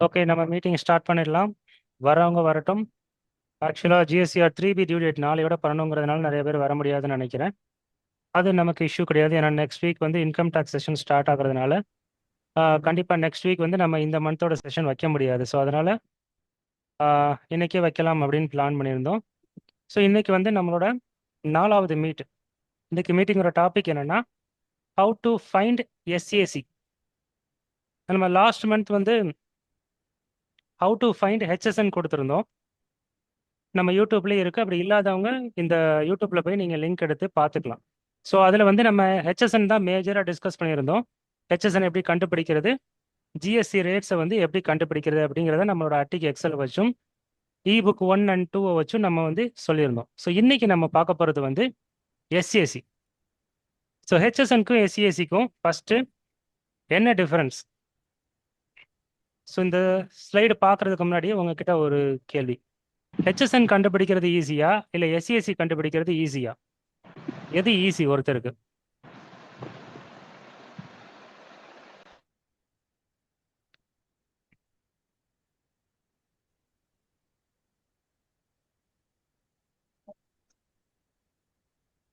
Okay, நம்ம meeting start பண்ணிடலாம். வரவங்க வரட்டும். ஆக்சுவலாக ஜிஎஸ்சிஆர் 3B டியூ டேட் நாளையோட பண்ணணுங்கிறதுனால நிறைய பேர் வர முடியாதுன்னு நினைக்கிறேன். அது நமக்கு இஷ்யூ கிடையாது. ஏன்னா நெக்ஸ்ட் வீக் வந்து இன்கம் டேக்ஸ் செஷன் ஸ்டார்ட் ஆகுறதுனால கண்டிப்பாக நெக்ஸ்ட் வீக் வந்து நம்ம இந்த மந்தோட செஷன் வைக்க முடியாது. ஸோ அதனால் இன்னைக்கே வைக்கலாம் அப்படின்னு பிளான் பண்ணியிருந்தோம். ஸோ இன்னைக்கு வந்து நம்மளோட 4வது மீட். இன்னைக்கு மீட்டிங்கோட டாபிக் என்னன்னா ஹவு டு ஃபைண்ட் எஸ்ஏசி. நம்ம லாஸ்ட் மந்த் வந்து ஹவு டு ஃபைண்ட் ஹெச்எஸ்என் கொடுத்துருந்தோம். நம்ம யூடியூப்லேயே இருக்குது. அப்படி இல்லாதவங்க இந்த யூடியூப்பில் போய் நீங்கள் லிங்க் எடுத்து பார்த்துக்கலாம். ஸோ அதில் வந்து நம்ம ஹெச்எஸ்என் தான் மேஜராக டிஸ்கஸ் பண்ணியிருந்தோம். ஹெச்எஸ்என் எப்படி கண்டுபிடிக்கிறது, ஜிஎஸ்சி ரேட்ஸை வந்து எப்படி கண்டுபிடிக்கிறது அப்படிங்கிறத நம்மளோட அட்டிக்கு எக்ஸல் வச்சும் இபுக் 1 and 2 வச்சும் நம்ம வந்து சொல்லியிருந்தோம். ஸோ இன்னைக்கு நம்ம பார்க்க போகிறது வந்து எஸ்ஏசி. ஸோ ஹெச்எஸ்என்க்கும் எஸ்சிஏசிக்கும் ஃபஸ்ட்டு என்ன டிஃபரன்ஸ்? ஸோ இந்த ஸ்லைடு பார்க்குறதுக்கு முன்னாடியே உங்ககிட்ட ஒரு கேள்வி. ஹெச்எஸ்என் கண்டுபிடிக்கிறது ஈஸியா இல்லை எஸ்சிஎஸ்சி கண்டுபிடிக்கிறது ஈஸியா? எது ஈஸி ஒருத்தருக்கு?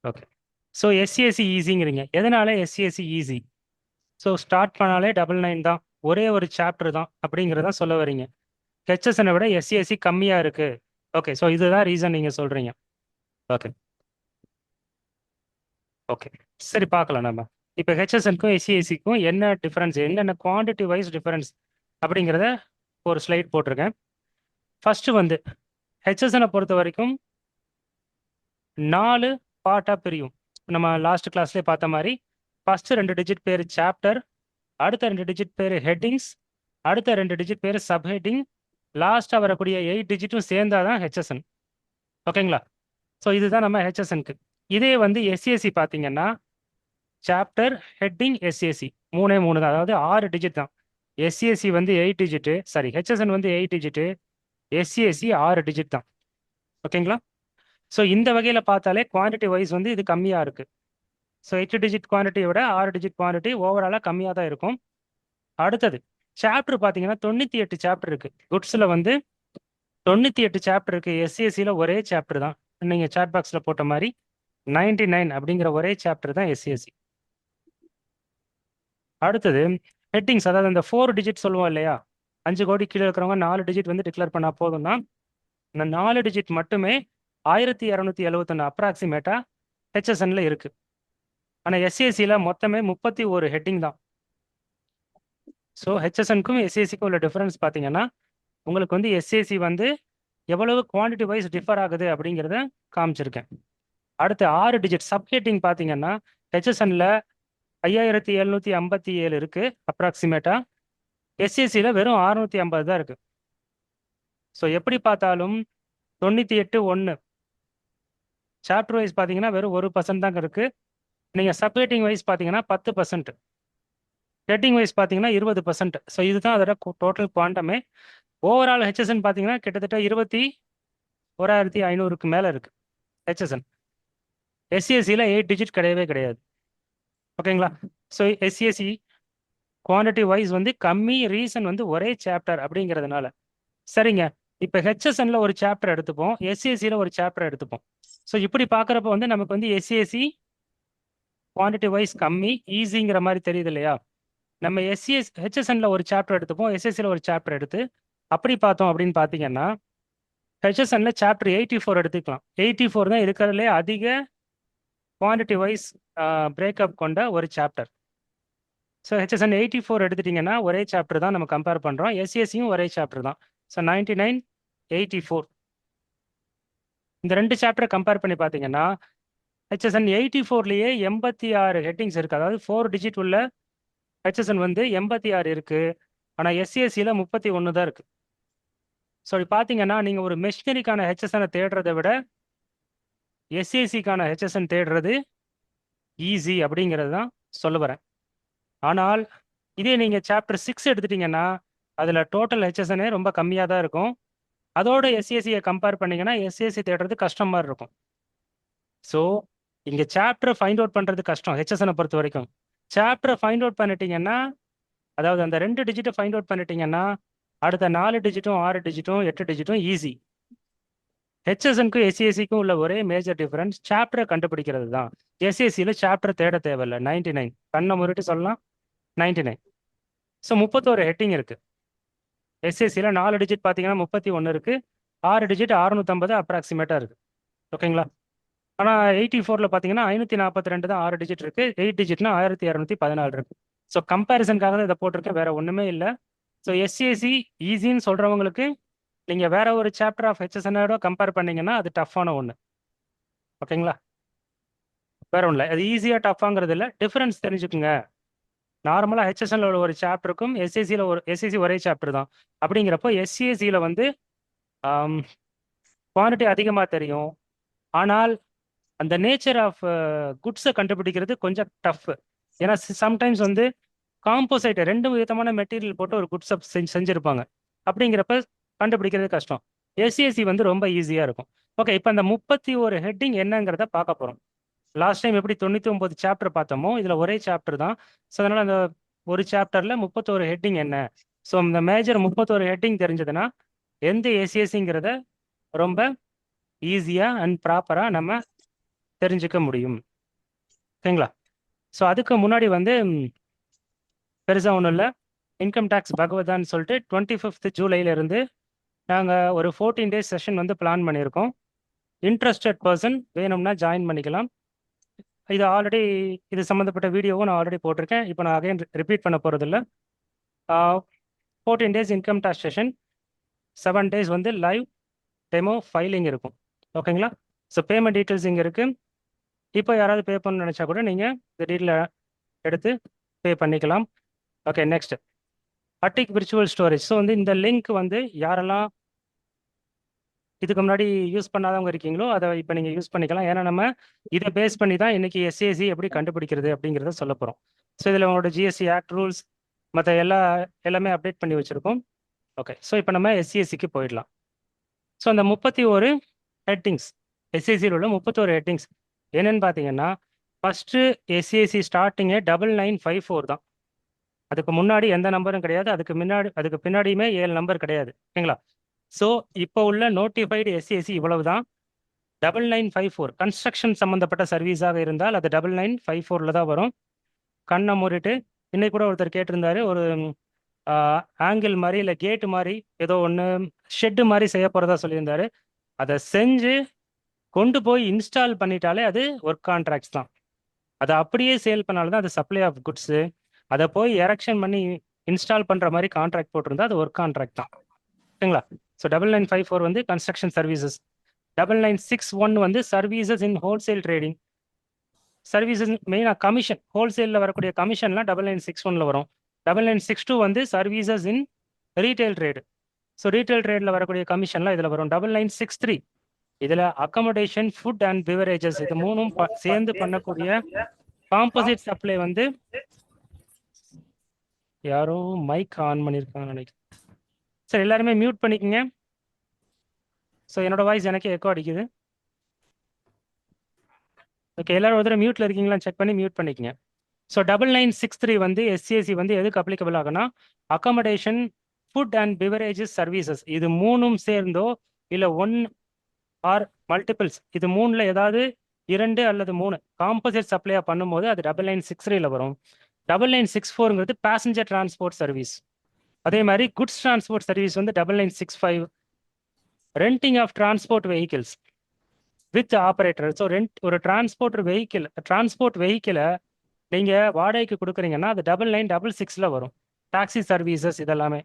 ஓகே, ஸோ எஸ்சிஎஸ்சி ஈஸிங்கிறீங்க. எதனால எஸ்சிஎஸ்சி ஈஸி? ஸோ ஸ்டார்ட் பண்ணாலே 99 தான், ஒரே ஒரு சாப்டர் தான் அப்படிங்கிறத சொல்ல வரீங்க. ஹெச்எஸ்எனை விட எஸ்சிஎஸ்சி கம்மியாக இருக்கு. ஓகே, ஸோ இதுதான் ரீசன் நீங்கள் சொல்கிறீங்க. ஓகே ஓகே சரி, பார்க்கலாம் நம்ம. இப்போ ஹெச்எஸ்என்க்கும் எஸ்சிஎஸ்சிக்கும் என்ன டிஃப்ரென்ஸ், என்னென்ன குவான்டிட்டி வைஸ் டிஃப்ரென்ஸ் அப்படிங்கிறத ஒரு ஸ்லைட் போட்டிருக்கேன். ஃபஸ்ட்டு வந்து ஹெச்எஸ்எனை பொறுத்த வரைக்கும் 4 பார்ட்டாக பிரியும். நம்ம லாஸ்ட் கிளாஸ்லேயே பார்த்த மாதிரி ஃபஸ்ட்டு 2 டிஜிட் பேர் சாப்டர், அடுத்த 2 டிஜிட் பேர் ஹெட்டிங்ஸ், அடுத்த 2 டிஜிட் பேர் சப் ஹெட்டிங், லாஸ்ட்டாக வரக்கூடிய 8 டிஜிட்டும் சேர்ந்தாதான் ஹெச்எஸ்என். ஓகேங்களா? ஸோ இதுதான் நம்ம ஹெச்எஸ்என்க்கு. இதே வந்து எஸ்சிஎஸ்சி பார்த்தீங்கன்னா சாப்டர், ஹெட்டிங், எஸ்சிஎஸ்சி 3 தான், அதாவது 6 டிஜிட் தான். எஸ்சிஎஸ்சி வந்து 8 டிஜிட்டு, சாரி ஹெச்எஸ்என் வந்து 8 டிஜிட்டு, எஸ்சிஎஸ்சி 6 டிஜிட் தான். ஓகேங்களா? ஸோ இந்த வகையில் பார்த்தாலே குவான்டிட்டி வைஸ் வந்து இது கம்மியாக இருக்குது. ஸோ 8 டிஜிட் குவான்டிட்டியை விட 6 டிஜிட் குவான்டிட்டி ஓவராலாக கம்மியாக தான் இருக்கும். அடுத்தது சாப்டர் பார்த்தீங்கன்னா 98 சாப்டர் இருக்குது. குட்ஸில் வந்து 98 சாப்டர் இருக்குது. எஸ்சிஎஸ்சியில் ஒரே சாப்டர் தான். நீங்கள் சாட் பாக்ஸில் போட்ட மாதிரி 99 அப்படிங்கிற ஒரே சாப்டர் தான் எஸ்சிஎஸ்சி. அடுத்தது ஹெட்டிங்ஸ், அதாவது அந்த 4 டிஜிட் சொல்லுவோம் இல்லையா, 5 கோடி கீழே இருக்கிறவங்க 4 டிஜிட் வந்து டிக்ளேர் பண்ணால் போதும்னா, இந்த 4 டிஜிட் மட்டுமே 1271 அப்ராக்சிமேட்டாக ஹெச்எஸ்என்ல இருக்கு. ஆனால் எஸ்சிஎஸ்சியில் மொத்தமே 31 ஹெட்டிங் தான். ஸோ ஹெச்எஸ்என்க்கும் எஸ்சிஎஸ்சிக்கும் உள்ள டிஃபரன்ஸ் பார்த்தீங்கன்னா உங்களுக்கு வந்து எஸ்சிஎஸ்சி வந்து எவ்வளவு குவான்டிட்டி வைஸ் டிஃபர் ஆகுது அப்படிங்கிறத காமிச்சிருக்கேன். அடுத்து 6 டிஜிட் சப் ஹெட்டிங் பார்த்தீங்கன்னா ஹெச்எஸ்என்ல 5757 இருக்கு அப்ராக்சிமேட்டா, எஸ்சிஎஸ்சியில் வெறும் 650 தான் இருக்கு. ஸோ எப்படி பார்த்தாலும் 98 1 சாப்டர் வைஸ் பார்த்தீங்கன்னா வெறும் 1% தாங்க இருக்கு. நீங்கள் சப்ஹெட்டிங் வைஸ் பார்த்தீங்கன்னா 10%, ஹெட்டிங் வைஸ் பார்த்தீங்கன்னா 20%. ஸோ இதுதான் அதோட டோட்டல் குவாண்டமே. ஓவரால் ஹெச்எஸ்என் பார்த்தீங்கன்னா கிட்டத்தட்ட 21,500க்கு மேலே இருக்கு ஹெச்எஸ்என். எஸ்சிஎஸ்சியில் 8 டிஜிட் கிடையவே கிடையாது. ஓகேங்களா? ஸோ எஸ்சிஎஸ்சி குவான்டிட்டி வைஸ் வந்து கம்மி, ரீசன் வந்து ஒரே சாப்டர் அப்படிங்கிறதுனால. சரிங்க, இப்போ ஹெச்எஸ்என்ல ஒரு சாப்டர் எடுத்துப்போம், எஸ்சிஎஸ்சியில் ஒரு சாப்டர் எடுத்துப்போம். ஸோ இப்படி பார்க்குறப்ப வந்து நமக்கு வந்து எஸ்சிஎஸ்சி குவான்டிட்டி வைஸ் கம்மி, ஈஸிங்கிற மாதிரி தெரியுது இல்லையா? நம்ம ஹெச்எஸ்என்ல ஒரு சாப்டர் எடுத்துப்போம், எஸ்எஸ்சியில் ஒரு சாப்டர் எடுத்து அப்படி பார்த்தோம் அப்படின்னு பார்த்தீங்கன்னா ஹெச்எஸ்என்ல சாப்டர் 84 எடுத்துக்கலாம். 84 தான் இருக்கிறதுலே அதிக குவான்டிட்டி வைஸ் பிரேக்கப் கொண்ட ஒரு சாப்டர். ஸோ ஹெச்எஸ்என் 84 எடுத்துட்டிங்கன்னா ஒரே சாப்டர் தான் நம்ம கம்பேர் பண்ணுறோம். எஸ்சிஎஸ்சியும் ஒரே சாப்டர் தான். ஸோ 99 84 இந்த 2 சாப்டரை கம்பேர் பண்ணி பார்த்தீங்கன்னா ஹெச்எஸ்என் 84லேயே 86 ஹெட்டிங்ஸ் இருக்குது. அதாவது 4 டிஜிட் உள்ள ஹெச்எஸ்என் வந்து 86 இருக்குது. ஆனால் எஸ்சிஎஸ்சியில் 31 தான் இருக்குது. ஸோ இப்படி பார்த்தீங்கன்னா நீங்கள் ஒரு மெஷினரிக்கான ஹெச்எஸ்எனை தேடுறதை விட எஸ்சிஎஸ்சிக்கான ஹெச்எஸ்என் தேடுறது ஈஸி அப்படிங்கிறது தான் சொல்ல வரேன். ஆனால் இதே நீங்கள் சாப்டர் 6 எடுத்துட்டிங்கன்னா அதில் டோட்டல் ஹெச்எஸ்எனே ரொம்ப கம்மியாக தான் இருக்கும். அதோட எஸ்சிஎஸ்சியை கம்பேர் பண்ணிங்கன்னா எஸ்சிஎஸ்சி தேடுறது கஷ்டமாக இருக்கும். ஸோ இங்கே சாப்டரை ஃபைண்ட் அவுட் பண்ணுறது கஷ்டம் ஹெச்எஸ்எனை பொறுத்த வரைக்கும். சாப்டரை ஃபைண்ட் அவுட் பண்ணிட்டீங்கன்னா, அதாவது அந்த 2 டிஜிட்டை ஃபைண்ட் அவுட் பண்ணிட்டீங்கன்னா அடுத்த 4 டிஜிட்டும் 6 டிஜிட்டும் 8 டிஜிட்டும் ஈஸி. ஹெச்எஸ்என்க்கும் எஸ்சிஎஸ்சிக்கும் உள்ள ஒரே மேஜர் டிஃபரன்ஸ் சாப்டரை கண்டுபிடிக்கிறது தான். எஸ்சிஎஸ்சியில் சாப்டர் தேட தேவையில்லை. 99 கண்ணை முறிட்டு சொல்லலாம் 99. ஸோ 31 ஹெட்டிங் இருக்கு. எஸ்சிஎஸ்சியில் 4 டிஜிட் பார்த்தீங்கன்னா 31 இருக்கு, 6 டிஜிட் 650 அப்ராக்சிமேட்டாக இருக்கு. ஓகேங்களா? ஆனால் 84ல் பார்த்தீங்கன்னா 542 தான் 6 டிஜிட் இருக்கு, 8 டிஜிட்னா 1214 இருக்கு. ஸோ கம்பேரிசனுக்காக தான் இதை போட்டிருக்கேன், வேற ஒன்றுமே இல்லை. ஸோ எஸ்சிஎஸ்சி ஈஸின்னு சொல்கிறவங்களுக்கு நீங்கள் வேற ஒரு சாப்டர் ஆஃப் ஹெச்எஸ்என்னோட கம்பேர் பண்ணீங்கன்னா அது டஃப்பான ஒன்று. ஓகேங்களா? வேற ஒன்றும் இல்லை, அது ஈஸியாக டஃப்பாங்கிறது இல்லை, டிஃபரன்ஸ் தெரிஞ்சுக்குங்க. நார்மலாக ஹெச்எஸ்என்ல உள்ள ஒரு சாப்டருக்கும் எஸ்சிஎஸ்சியில் எஸ்சிஎஸ்சி ஒரே சாப்டர் தான். அப்படிங்கிறப்போ எஸ்சிஎஸ்சியில் வந்து குவான்டிட்டி அதிகமாக தெரியும், ஆனால் அந்த நேச்சர் ஆஃப் குட்ஸை கண்டுபிடிக்கிறது கொஞ்சம் டஃப். ஏன்னா சம்டைம்ஸ் வந்து காம்போசைட் 2 விதமான மெட்டீரியல் போட்டு ஒரு குட்ஸை செஞ்சுருப்பாங்க. அப்படிங்கிறப்ப கண்டுபிடிக்கிறது கஷ்டம். எஸ்சிஎஸ்சி வந்து ரொம்ப ஈஸியாக இருக்கும். ஓகே, இப்போ அந்த 31 ஹெட்டிங் என்னங்கிறத பார்க்க போகிறோம். லாஸ்ட் டைம் எப்படி 99 சாப்டர் பார்த்தோமோ இதில் ஒரே சாப்டர் தான். ஸோ அதனால் அந்த ஒரு சாப்டரில் 31 ஹெட்டிங் என்ன. ஸோ இந்த மேஜர் 31 ஹெட்டிங் தெரிஞ்சதுன்னா எந்த எஸ்சிஎஸ்சிங்கிறத ரொம்ப ஈஸியாக அண்ட் ப்ராப்பராக நம்ம தெரிஞ்சுக்க முடியும். ஓகேங்களா? ஸோ அதுக்கு முன்னாடி வந்து பெருசாக ஒன்றும் இல்லை, இன்கம் டேக்ஸ் பகவதான்னு சொல்லிட்டு 25 ஜூலைலேருந்து நாங்கள் ஒரு 14 days செஷன் வந்து பிளான் பண்ணியிருக்கோம். இன்ட்ரெஸ்டட் பர்சன் வேணும்னா ஜாயின் பண்ணிக்கலாம். இது சம்மந்தப்பட்ட வீடியோவும் நான் ஆல்ரெடி போட்டிருக்கேன், இப்போ நான் அகைன் ரிப்பீட் பண்ண போகிறதில்ல. 14 days income tax session, 7 days வந்து லைவ் டெமோ ஃபைலிங் இருக்கும். ஓகேங்களா? ஸோ பேமெண்ட் டீட்டெயில்ஸ் இங்கே இருக்குது. இப்போ யாராவது பே பண்ணணும்னு நினச்சா கூட நீங்கள் இந்த டீட்டெயிலை எடுத்து பே பண்ணிக்கலாம். Okay, next அட்டிக் virtual storage. So வந்து இந்த லிங்க் வந்து யாரெல்லாம் இதுக்கு முன்னாடி யூஸ் பண்ணாதவங்க இருக்கீங்களோ அதை இப்போ நீங்கள் யூஸ் பண்ணிக்கலாம். ஏன்னா நம்ம இதை பேஸ் பண்ணி தான் இன்னைக்கு எஸ்சிஎஸ்சி எப்படி கண்டுபிடிக்கிறது அப்படிங்கிறத சொல்ல போகிறோம். ஸோ இதில் உங்களோட ஜிஎஸ்டி ஆக்ட் ரூல்ஸ் மற்ற எல்லாமே அப்டேட் பண்ணி வச்சுருக்கோம். ஓகே, ஸோ இப்போ நம்ம எஸ்சிஎஸ்சிக்கு போயிடலாம். ஸோ அந்த 31 ஹெட்டிங்ஸ், எஸ்சிஎஸ்சியில் உள்ள 31 ஹெட்டிங்ஸ் என்னன்னு பார்த்தீங்கன்னா, ஃபஸ்ட்டு எஸ்சிஎஸ்சி ஸ்டார்டிங்கே 9954 தான். அதுக்கு முன்னாடி எந்த நம்பரும் கிடையாது, அதுக்கு பின்னாடியுமே 7 நம்பர் கிடையாது. ஓகேங்களா? ஸோ இப்போ உள்ள நோட்டிஃபைடு எஸ்சிஎஸ்சி இவ்வளவு தான், 9954. கன்ஸ்ட்ரக்ஷன் சம்மந்தப்பட்ட சர்வீஸாக இருந்தால் அது 9954 தான் வரும். கண்ணை மூடிட்டு, இன்னைக்கு கூட ஒருத்தர் கேட்டிருந்தாரு, ஒரு ஆங்கிள் மாதிரி இல்லை கேட்டு மாதிரி ஏதோ ஒன்று ஷெட்டு மாதிரி செய்ய போகிறதா சொல்லியிருந்தாரு. அதை செஞ்சு கொண்டு போய் இன்ஸ்டால் பண்ணிட்டாலே அது ஒர்க் கான்ட்ராக்ட்ஸ் தான். அதை அப்படியே சேல் பண்ணால்தான் அது சப்ளை ஆஃப் குட்ஸு. அதை போய் எரெக்ஷன் பண்ணி இன்ஸ்டால் பண்ணுற மாதிரி கான்ட்ராக்ட் போட்டிருந்தா அது ஒர்க் கான்ட்ராக்ட் தான். ஓகேங்களா? ஸோ 9954 வந்து கன்ஸ்ட்ரக்ஷன் சர்வீசஸ். 9961 வந்து services in wholesale trading. Services மெயினாக கமிஷன், ஹோல்சேலில் வரக்கூடிய கமிஷன்லாம் 9961 வரும். 9962 வந்து services in retail trade. So retail ட்ரேடில் வரக்கூடிய கமிஷன்லாம் இதில் வரும். 9963 இதில் அக்கமடேஷன், ஃபுட் அண்ட் பிவரேஜஸ், இது மூணும் சேர்ந்து பண்ணக்கூடிய காம்போசிட் சப்ளை வந்து யாரோ மைக் ஆன் பண்ணியிருக்காங்க நினைக்கிறேன். சார் எல்லாருமே மியூட் பண்ணிக்கங்க. ஸோ என்னோட வாய்ஸ் எனக்கு எக்கோ அடிக்குது. ஓகே, எல்லாரும் ஒரு தடவை மியூட்ல இருக்கீங்களான்னு செக் பண்ணி மியூட் பண்ணிக்கங்க. ஸோ 9963 வந்து எஸ்சிஎஸ்சி வந்து எதுக்கு அப்ளிகபிள் ஆகுனா, accommodation, food and beverages services, இது மூணும் சேர்ந்தோ இல்லை 1 ஆர் மல்டிபிள்ஸ், இது 3ல் ஏதாவது 2 அல்லது 3 காம்போசிட் சப்ளையா பண்ணும்போது அது 9963ல வரும். 9964ங்கிறது பேசஞ்சர் டிரான்ஸ்போர்ட் சர்வீஸ். அதே மாதிரி குட்ஸ் டிரான்ஸ்போர்ட் சர்வீஸ் வந்து 9965. Renting of transport vehicles with operator. So ஒரு டிரான்ஸ்போர்ட் வெஹிக்கிளை நீங்கள் வாடகைக்கு கொடுக்குறீங்கன்னா அது 9966ல வரும். டாக்ஸி சர்வீசஸ் இதெல்லாமே.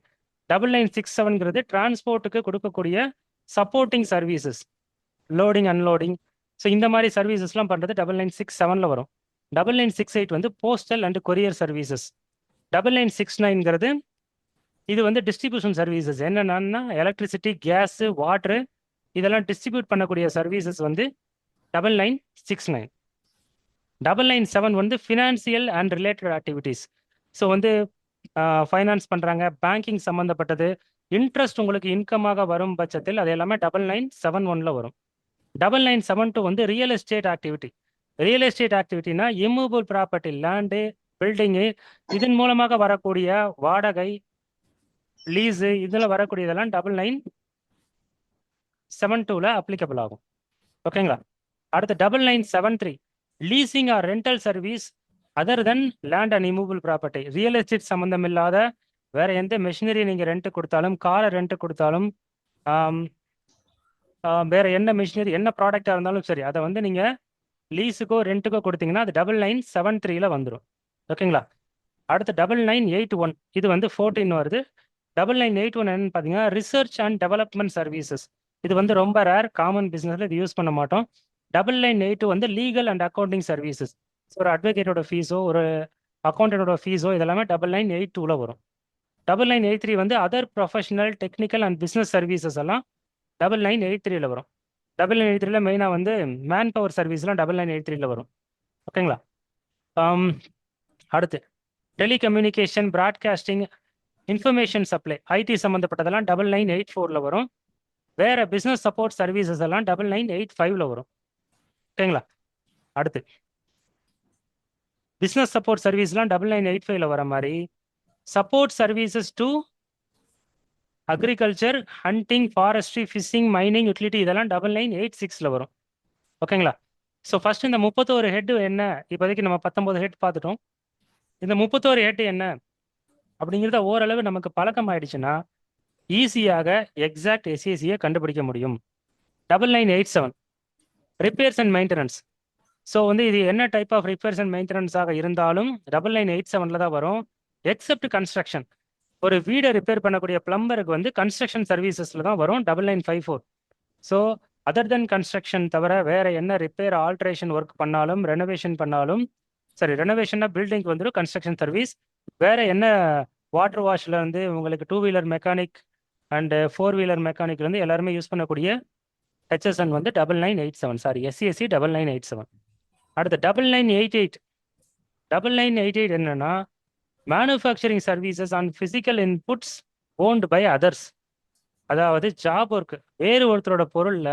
9967ங்கிறது டிரான்ஸ்போர்ட்டுக்கு கொடுக்கக்கூடிய supporting services, loading unloading. So இந்த மாதிரி சர்வீசஸ்லாம் பண்ணுறது 9967ல வரும். 9968 வந்து போஸ்டல் அண்ட் கொரியர் சர்வீசஸ். 9969ங்கிறது இது வந்து டிஸ்ட்ரிபியூஷன் சர்வீசஸ். என்னென்னா எலக்ட்ரிசிட்டி, கேஸு, வாட்ரு இதெல்லாம் டிஸ்ட்ரிபியூட் பண்ணக்கூடிய சர்வீசஸ் வந்து 9969. 997 வந்து financial and related activities. So வந்து ஃபைனான்ஸ் பண்ணுறாங்க, பேங்கிங் சம்மந்தப்பட்டது, இன்ட்ரெஸ்ட் உங்களுக்கு இன்கமாக வரும் பட்சத்தில் அது எல்லாமே 9971ல வரும். 9972 வந்து real estate activity. Real estate ஆக்டிவிட்டினா இம்மூவபிள் ப்ராப்பர்ட்டி, லேண்டு, பில்டிங்கு, இதன் மூலமாக வரக்கூடிய வாடகை, லீஸு இதில் வரக்கூடியதெல்லாம் 9972ல அப்ளிகபிள் ஆகும். ஓகேங்களா? அடுத்து 9973 leasing or rental service other than land and immovable property. Real estate சம்மந்தம் இல்லாத வேற எந்த மெஷினரி நீங்கள் ரெண்ட் கொடுத்தாலும், காரை ரெண்ட் கொடுத்தாலும், வேற என்ன மிஷினரி என்ன ப்ராடக்டாக இருந்தாலும் சரி, அதை வந்து நீங்கள் லீஸுக்கோ ரெண்ட்டுக்கோ கொடுத்தீங்கன்னா அது 9973ல வந்துடும். ஓகேங்களா? அடுத்து 9981 இது வந்து 14 வருது. 9981 என்னன்னு பார்த்தீங்கன்னா ரிசர்ச் அண்ட் டெவலப்மெண்ட் சர்வீசஸ். இது வந்து ரொம்ப ரேர், காமன் பிஸ்னஸில் இது யூஸ் பண்ண மாட்டோம். 9982 வந்து லீகல் அண்ட் அக்கௌண்டிங் சர்வீசஸ். ஒரு அட்வொகேட்டோட ஃபீஸோ ஒரு அக்கௌண்டன்டோட ஃபீஸோ இதெல்லாமே 9982ல வரும். 9983 வந்து other professional technical and business services எல்லாம் 9983ல வரும். 9983ல மெயினாக வந்து மேன் பவர் சர்வீஸ்லாம் 9983ல வரும். ஓகேங்களா? அடுத்து telecommunication, broadcasting, information supply, IT சம்மந்தப்பட்டதெல்லாம் 9984ல வரும். வேற பிஸ்னஸ் சப்போர்ட் சர்வீசஸ் எல்லாம் 9985ல வரும். ஓகேங்களா? அடுத்து பிஸ்னஸ் சப்போர்ட் சர்வீஸ்லாம் 9985ல வர மாதிரி support services to agriculture, hunting, forestry, fishing, mining, utility இதெல்லாம் 9986ல வரும். ஓகேங்களா? ஸோ ஃபர்ஸ்ட் இந்த 31 ஹெட் என்ன, இப்போதைக்கு நம்ம 19 ஹெட் பார்த்துட்டோம். இந்த 31 ஹெட் என்ன அப்படிங்கிறத ஓரளவு நமக்கு பழக்கம் ஆயிடுச்சுன்னா ஈஸியாக எக்ஸாக்ட் எஸ்ஏசியை கண்டுபிடிக்க முடியும். 9987 ரிப்பேர்ஸ் அண்ட் மெயின்டெனன்ஸ். ஸோ வந்து இது என்ன டைப் ஆஃப் ரிப்பேர்ஸ் அண்ட் மெயின்டெனன்ஸாக இருந்தாலும் 9987ல தான் வரும். எக்ஸப்ட் கன்ஸ்ட்ரக்ஷன், ஒரு வீடை ரிப்பேர் பண்ணக்கூடிய பிளம்பருக்கு வந்து கன்ஸ்ட்ரக்ஷன் சர்வீசஸ்ல தான் வரும் 9954. ஸோ அதர் தென் கன்ஸ்ட்ரக்ஷன் தவிர வேற என்ன ரிப்பேர் ஆல்ட்ரேஷன் ஒர்க் பண்ணாலும், ரெனோவேஷன் பண்ணாலும், சரி ரெனோவேஷன்னா பில்டிங் வந்துடும் கன்ஸ்ட்ரக்ஷன் சர்வீஸ். வேற என்ன வாட்டர் வாஷ்ல இருந்து உங்களுக்கு 2 வீலர் மெக்கானிக் அண்ட் 4 வீலர் மெக்கானிக்ல இருந்து எல்லாருமே யூஸ் பண்ணக்கூடிய ஹெச்எஸ்என் வந்து 9987, சாரி எஸ்சிஎஸ்சி 9987. அடுத்து 9988. 9988 என்னன்னா manufacturing services on physical inputs owned by others. அதாவது ஜாப் ஒர்க், வேறு ஒருத்தரோட பொருள்ல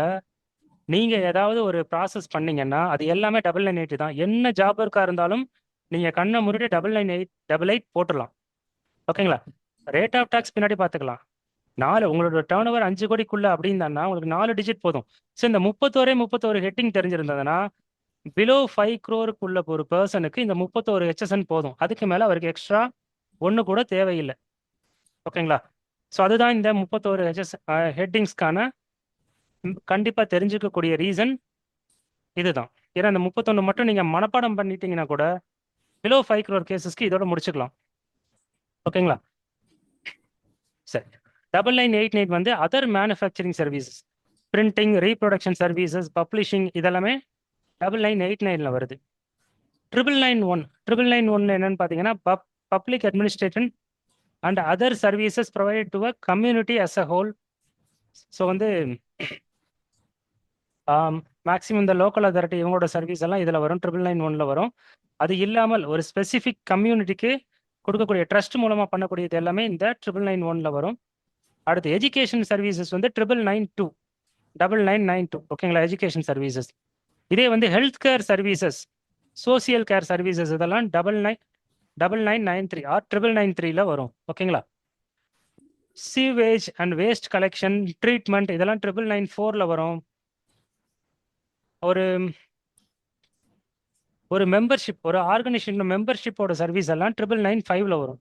நீங்க ஏதாவது ஒரு ப்ராசஸ் பண்ணீங்கன்னா அது எல்லாமே 9988 தான். என்ன ஜாப் ஒர்க்கா இருந்தாலும் நீங்க கண்ணை முன்னாடி 9988 போட்டுடலாம். ஓகேங்களா? ரேட் ஆஃப் டாக்ஸ் பின்னாடி பார்த்துக்கலாம். உங்களோட டேர்ன் ஓவர் 5 கோடிக்குள்ள அப்படின்னா உங்களுக்கு 4 டிஜிட் போதும். ஸோ இந்த 31 ஹெட்டிங் தெரிஞ்சிருந்ததுன்னா பிலோ 5 crore ஒரு பர்சனுக்கு இந்த 31 ஹெச்எஸ்என் போதும். அதுக்கு மேலே அவருக்கு எக்ஸ்ட்ரா ஒன்று கூட தேவையில்லை. ஓகேங்களா? ஸோ அதுதான் இந்த 31 ஹெட்டிங்ஸ்க்கான கண்டிப்பாக தெரிஞ்சுக்கக்கூடிய ரீசன் இதுதான். ஏன்னா இந்த 31 மட்டும் நீங்கள் மனப்பாடம் பண்ணிட்டீங்கன்னா கூட பிலோ 5 crore கேசஸ்க்கு இதோட முடிச்சுக்கலாம். ஓகேங்களா? சரி. 9988 வந்து other manufacturing services, printing, reproduction services, publishing இதெல்லாமே 9989ல வருது. 9991 என்னன்னு பார்த்தீங்கன்னா public administration and other services provide to a community as a whole. So வந்து மேக்ஸிமம் இந்த லோக்கல் அத்தாரிட்டி இவங்களோட சர்வீஸ் எல்லாம் இதில் வரும், 9991ல வரும். அது இல்லாமல் ஒரு ஸ்பெசிஃபிக் கம்யூனிட்டிக்கு கொடுக்கக்கூடிய ட்ரஸ்ட் மூலமாக பண்ணக்கூடியது எல்லாமே இந்த 9991ல வரும். அடுத்து எஜுகேஷன் சர்வீசஸ் வந்து 9992. ஓகேங்களா? Education services. இதே வந்து health care services, social care services இதெல்லாம் 9993 ஆர் 9993ல வரும். ஓகேங்களா? Sewage and waste collection, treatment இதெல்லாம் 9994ல வரும். ஒரு மெம்பர்ஷிப், ஒரு ஆர்கனைசேஷன் மெம்பர்ஷிப்போட சர்வீஸ் எல்லாம் 9995ல வரும்.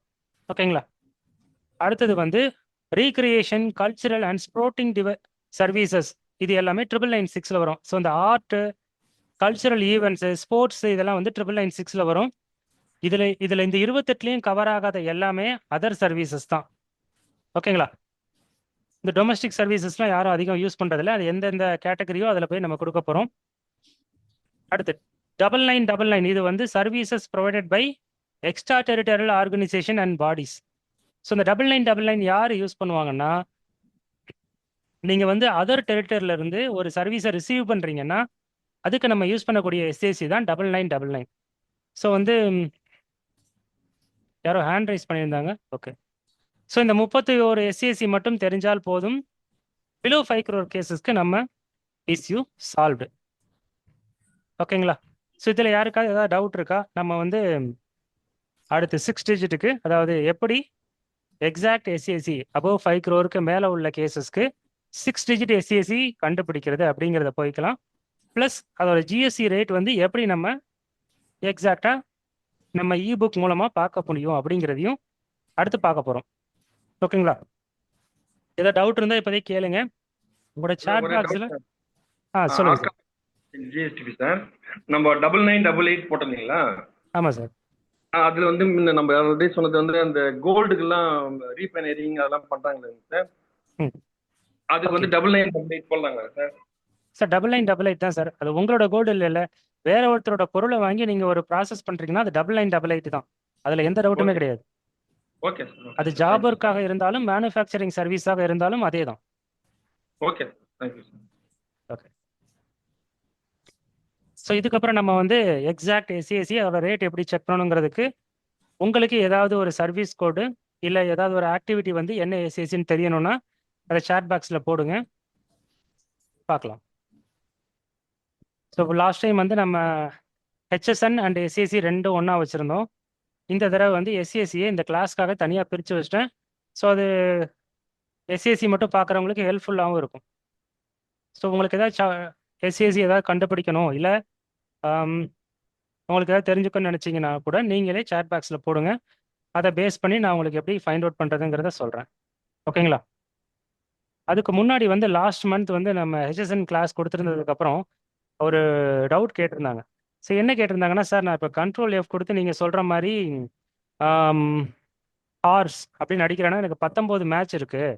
ஓகேங்களா? அடுத்தது வந்து recreation, cultural and sporting services இது எல்லாமே 9996ல வரும். ஸோ இந்த ஆர்ட், கல்ச்சுரல் ஈவெண்ட்ஸு, ஸ்போர்ட்ஸ் இதெல்லாம் வந்து 9996ல வரும். இதில் இந்த 28லையும் கவர் ஆகாத எல்லாமே அதர் சர்வீசஸ் தான். ஓகேங்களா? இந்த டொமஸ்டிக் சர்வீசஸ்லாம் யாரும் அதிகம் யூஸ் பண்ணுறதில்ல. அது எந்தெந்த கேட்டகரியோ அதில் போய் நம்ம கொடுக்க போகிறோம். அடுத்து 9999 இது வந்து services provided by extra territorial organisation and bodies. So இந்த 9999 யார் யூஸ் பண்ணுவாங்கன்னா, நீங்கள் வந்து அதர் டெரிட்டரியில இருந்து ஒரு சர்வீஸை ரிசீவ் பண்ணுறீங்கன்னா அதுக்கு நம்ம யூஸ் பண்ணக்கூடிய எஸ்ஏசி தான் 9999. ஸோ வந்து யாரோ ஹேண்ட் ரைஸ் பண்ணியிருந்தாங்க. ஓகே. ஸோ இந்த 31 எஸ்ஏசி மட்டும் தெரிஞ்சால் போதும், பிலோ 5 crore கேசஸ்க்கு நம்ம இஸ்யூ சால்வ்டு. ஓகேங்களா? ஸோ இதில் யாருக்காவது ஏதாவது டவுட் இருக்கா? நம்ம வந்து அடுத்து 6 டிஜிட்டுக்கு, அதாவது எப்படி எக்ஸாக்ட் எஸ்சிஎஸ்சி அபவ் 5 crore மேலே உள்ள கேசஸ்க்கு 6 digit எஸ்சிஎஸ்சி கண்டுபிடிக்கிறது அப்படிங்கிறத போய்க்கலாம். ப்ளஸ் அதோட ஜிஎஸ்சி ரேட் வந்து எப்படி நம்ம எக்ஸாக்டாக நம்ம இபுக் மூலமாக பார்க்க முடியும் அப்படிங்கிறதையும் அடுத்து பார்க்க போகிறோம். ஓகேங்களா? ஏதாவது டவுட் இருந்தால் இப்போதைக்கு கேளுங்க. உங்களோட சாட் பாக்ஸில் சொல்லுங்கள் சார். ஜிஎஸ்டிபி சார், நம்ம 9988 போட்டிருந்தீங்களா? ஆமாம் சார். அதுல வந்து முன்ன நம்ம ஆல்ரெடி சொன்னது வந்து அந்த கோல்டுக்கெல்லாம் ரீஃபைனரிங் அதெல்லாம் பண்றாங்களே சார், அதுக்கு வந்து 9988 போடலாங்களா சார்? சார் 9988 தான் சார். அது உங்களோட கோல்டு இல்லைல்ல, வேற ஒருத்தரோட பொருளை வாங்கி நீங்க ஒரு ப்ராசஸ் பண்றீங்கன்னா அது 9988 தான். அதுல எந்த டவுட்டுமே கிடையாது. Okay sir. அது ஜாப் ஒர்க்காக இருந்தாலும் மேனுஃபேக்சரிங் சர்வீஸாக இருந்தாலும் அதே தான். Okay, thank you sir. Okay. So இதுக்கப்புறம் நம்ம வந்து எக்ஸாக்ட் எஸ்சிஎஸ்சி அதோட ரேட் எப்படி செக் பண்ணணுங்கிறதுக்கு உங்களுக்கு ஏதாவது ஒரு சர்வீஸ் கோடு இல்லை ஏதாவது ஒரு ஆக்டிவிட்டி வந்து என்ன எஸ்சிஎஸ்சின்னு தெரியணும்னா அதை சாட் பாக்ஸில் போடுங்க, பார்க்கலாம். ஸோ லாஸ்ட் டைம் வந்து நம்ம ஹெச்எஸ்என் அண்ட் எஸ்சிஎஸ்சி ரெண்டும் ஒன்றா வச்சுருந்தோம். இந்த தடவை வந்து எஸ்சிஎஸ்சியை இந்த கிளாஸ்க்காக தனியாக பிரித்து வச்சிட்டேன். ஸோ அது எஸ்சிஎஸ்சி மட்டும் பார்க்குறவங்களுக்கு ஹெல்ப்ஃபுல்லாகவும் இருக்கும். ஸோ உங்களுக்கு ஏதாவது எஸ்சிஎஸ்சி ஏதாவது கண்டுபிடிக்கணும் இல்லை உங்களுக்கு ஏதாவது தெரிஞ்சுக்கணும்னு நினச்சிங்கன்னா கூட நீங்களே சாட் பாக்ஸில் போடுங்க. அதை பேஸ் பண்ணி நான் உங்களுக்கு எப்படி ஃபைண்ட் அவுட் பண்ணுறதுங்கிறத சொல்கிறேன். ஓகேங்களா? அதுக்கு முன்னாடி வந்து லாஸ்ட் மந்த் வந்து நம்ம ஹெச்எஸ்என் கிளாஸ் கொடுத்துருந்ததுக்கப்புறம் ஒரு டவுட் கேட்டிருந்தாங்க. ஸோ என்ன கேட்டிருந்தாங்கன்னா, சார் நான் இப்போ கண்ட்ரோல் எஃப் கொடுத்து நீங்கள் சொல்கிற மாதிரி ஹார்ஸ் அப்படின்னு அடிக்கிறேன்னா எனக்கு 19 மேட்ச் இருக்குது.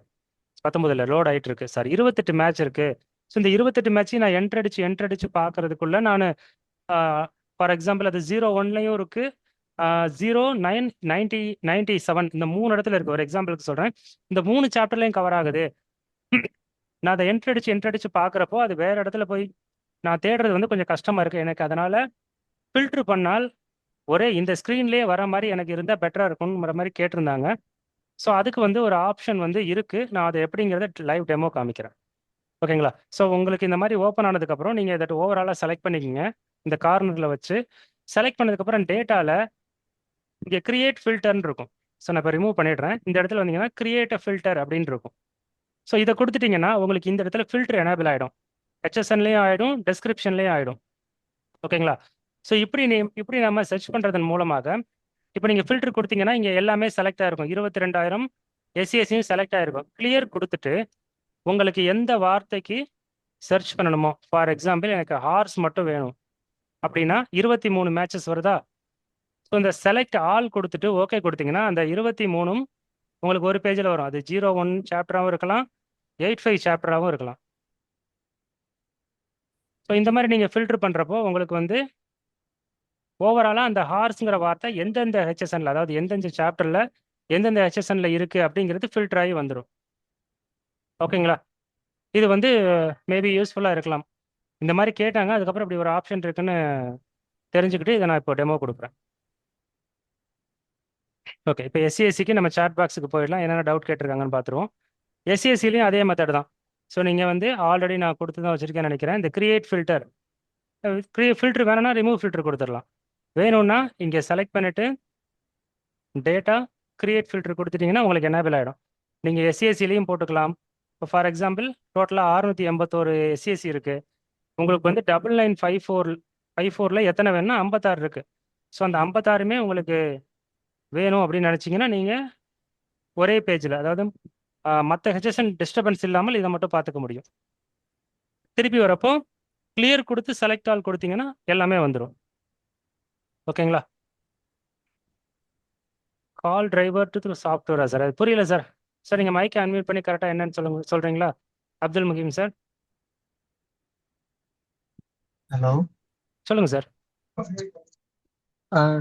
19 லோட் ஆகிட்டு இருக்கு சார், 28 மேட்ச் இருக்குது. ஸோ இந்த 28 மேட்சையும் நான் என்ட்ரு அடிச்சு பார்க்கறதுக்குள்ள நான் ஃபார் எக்ஸாம்பிள் அது 01லையும் இருக்குது, 09, 90, 97 இந்த 3 இடத்துல இருக்குது. ஒரு எக்ஸாம்பிளுக்கு சொல்கிறேன், இந்த 3 சாப்டர்லையும் கவர் ஆகுது. நான் அதை என்ட்ரு அடிச்சு பார்க்குறப்போ அது வேற இடத்துல போய் நான் தேடுறது வந்து கொஞ்சம் கஷ்டமாக இருக்குது எனக்கு. அதனால் ஃபில்ட்ரு பண்ணால் ஒரே இந்த ஸ்க்ரீன்லேயே வர மாதிரி எனக்கு இருந்தால் பெட்டராக இருக்குங்கிற மாதிரி கேட்டிருந்தாங்க. ஸோ அதுக்கு வந்து ஒரு ஆப்ஷன் வந்து இருக்குது. நான் அதை எப்படிங்கிறத லைவ் டெமோ காமிக்கிறேன். ஓகேங்களா? ஸோ உங்களுக்கு இந்த மாதிரி ஓப்பன் ஆனதுக்கப்புறம் நீங்கள் இதை ஓவராலாக செலக்ட் பண்ணிக்கோங்க. இந்த கார்னரில் வச்சு செலக்ட் பண்ணதுக்கப்புறம் டேட்டாவில் இங்கே கிரியேட் ஃபில்டர்னு இருக்கும். ஸோ நான் இப்போ ரிமூவ் பண்ணிடுறேன். இந்த இடத்துல வந்தீங்கன்னா கிரியேட் அ ஃபில்டர் அப்படின்னு இருக்கும். ஸோ இதை கொடுத்துட்டிங்கன்னா உங்களுக்கு இந்த இடத்துல ஃபில்டர் எனேபிள் ஆகிடும். ஹெச்எஸ்என்லேயும் ஆகிடும், டெஸ்கிரிப்ஷன்லேயும் ஆகிடும். ஓகேங்களா? ஸோ இப்படி நம்ம சர்ச் பண்ணுறதன் மூலமாக இப்போ நீங்கள் ஃபில்டர் கொடுத்தீங்கன்னா இங்கே எல்லாமே செலக்ட் ஆகிருக்கும். 22,000 எஸ்சிஎஸ்சியும் செலக்ட் ஆகிருக்கும். கிளியர் கொடுத்துட்டு உங்களுக்கு எந்த வார்த்தைக்கு சர்ச் பண்ணணுமோ, ஃபார் எக்ஸாம்பிள் எனக்கு ஹார்ஸ் மட்டும் வேணும் அப்படின்னா 23 மேட்சஸ் வருதா? ஸோ இந்த செலக்ட் ஆல் கொடுத்துட்டு ஓகே கொடுத்தீங்கன்னா அந்த 23ம் உங்களுக்கு ஒரு பேஜில் வரும். அது 01 சாப்டராகவும் இருக்கலாம், 85 சாப்டராகவும் இருக்கலாம். ஸோ இந்த மாதிரி நீங்கள் ஃபில்டர் பண்ணுறப்போ உங்களுக்கு வந்து ஓவராலாக அந்த ஹார்ஸுங்கிற வார்த்தை எந்தெந்த ஹெச்எஸ்என்ல, அதாவது எந்தெந்த சாப்டரில் எந்தெந்த ஹெச்எஸ்என்ல இருக்குது அப்படிங்கிறது ஃபில்டர் ஆகி வந்துடும். ஓகேங்களா? இது வந்து மேபி யூஸ்ஃபுல்லாக இருக்கலாம். இந்த மாதிரி கேட்டாங்க, அதுக்கப்புறம் இப்படி ஒரு ஆப்ஷன் இருக்குன்னு தெரிஞ்சுக்கிட்டு இதை நான் இப்போ டெமோ கொடுக்குறேன். ஓகே, இப்போ எஸ்சிஎஸ்சிக்கு நம்ம சாட் பாக்ஸுக்கு போயிடலாம். என்னென்ன டவுட் கேட்டிருக்காங்கன்னு பார்த்துருவோம். எஸ்சிஎஸ்சிலையும் அதே மெத்தட் தான். ஸோ நீங்கள் வந்து ஆல்ரெடி நான் கொடுத்து தான் வச்சுருக்கேன்னு நினைக்கிறேன். இந்த கிரியேட் ஃபில்டர் வேணும்னா ரிமூவ் ஃபில்டர் கொடுத்துடலாம். வேணும்னா இங்கே செலக்ட் பண்ணிவிட்டு டேட்டா கிரியேட் ஃபில்டர் கொடுத்துட்டிங்கன்னா உங்களுக்கு எனேபிள் ஆகிடும். நீங்கள் எஸ்சிஎஸ்சிலையும் போட்டுக்கலாம். இப்போ ஃபார் எக்ஸாம்பிள் டோட்டலாக 681 எஸ்சிஎஸ்சி இருக்குது. உங்களுக்கு வந்து 9954 எத்தனை வேணும்னா 56 இருக்குது. ஸோ அந்த 56மே உங்களுக்கு வேணும் அப்படின்னு நினச்சிங்கன்னா நீங்கள் ஒரே பேஜில், அதாவது மற்ற ஹெச்எஸ்என் டிஸ்டர்பன்ஸ் இல்லாமல் இதை மட்டும் பார்த்துக்க முடியும். திருப்பி வரப்போ கிளியர் கொடுத்து செலக்ட் ஆல் கொடுத்தீங்கன்னா எல்லாமே வந்துடும். ஓகேங்களா? கால் டிரைவர் டு சாஃப்ட்வேரா சார்? அது புரியல சார். சார் நீங்கள் மைக்கை அன்மியூட் பண்ணி கரெக்டாக என்னன்னு சொல்கிறீங்களா? அப்துல் முகீம் சார். ஹலோ, சொல்லுங்கள் சார்.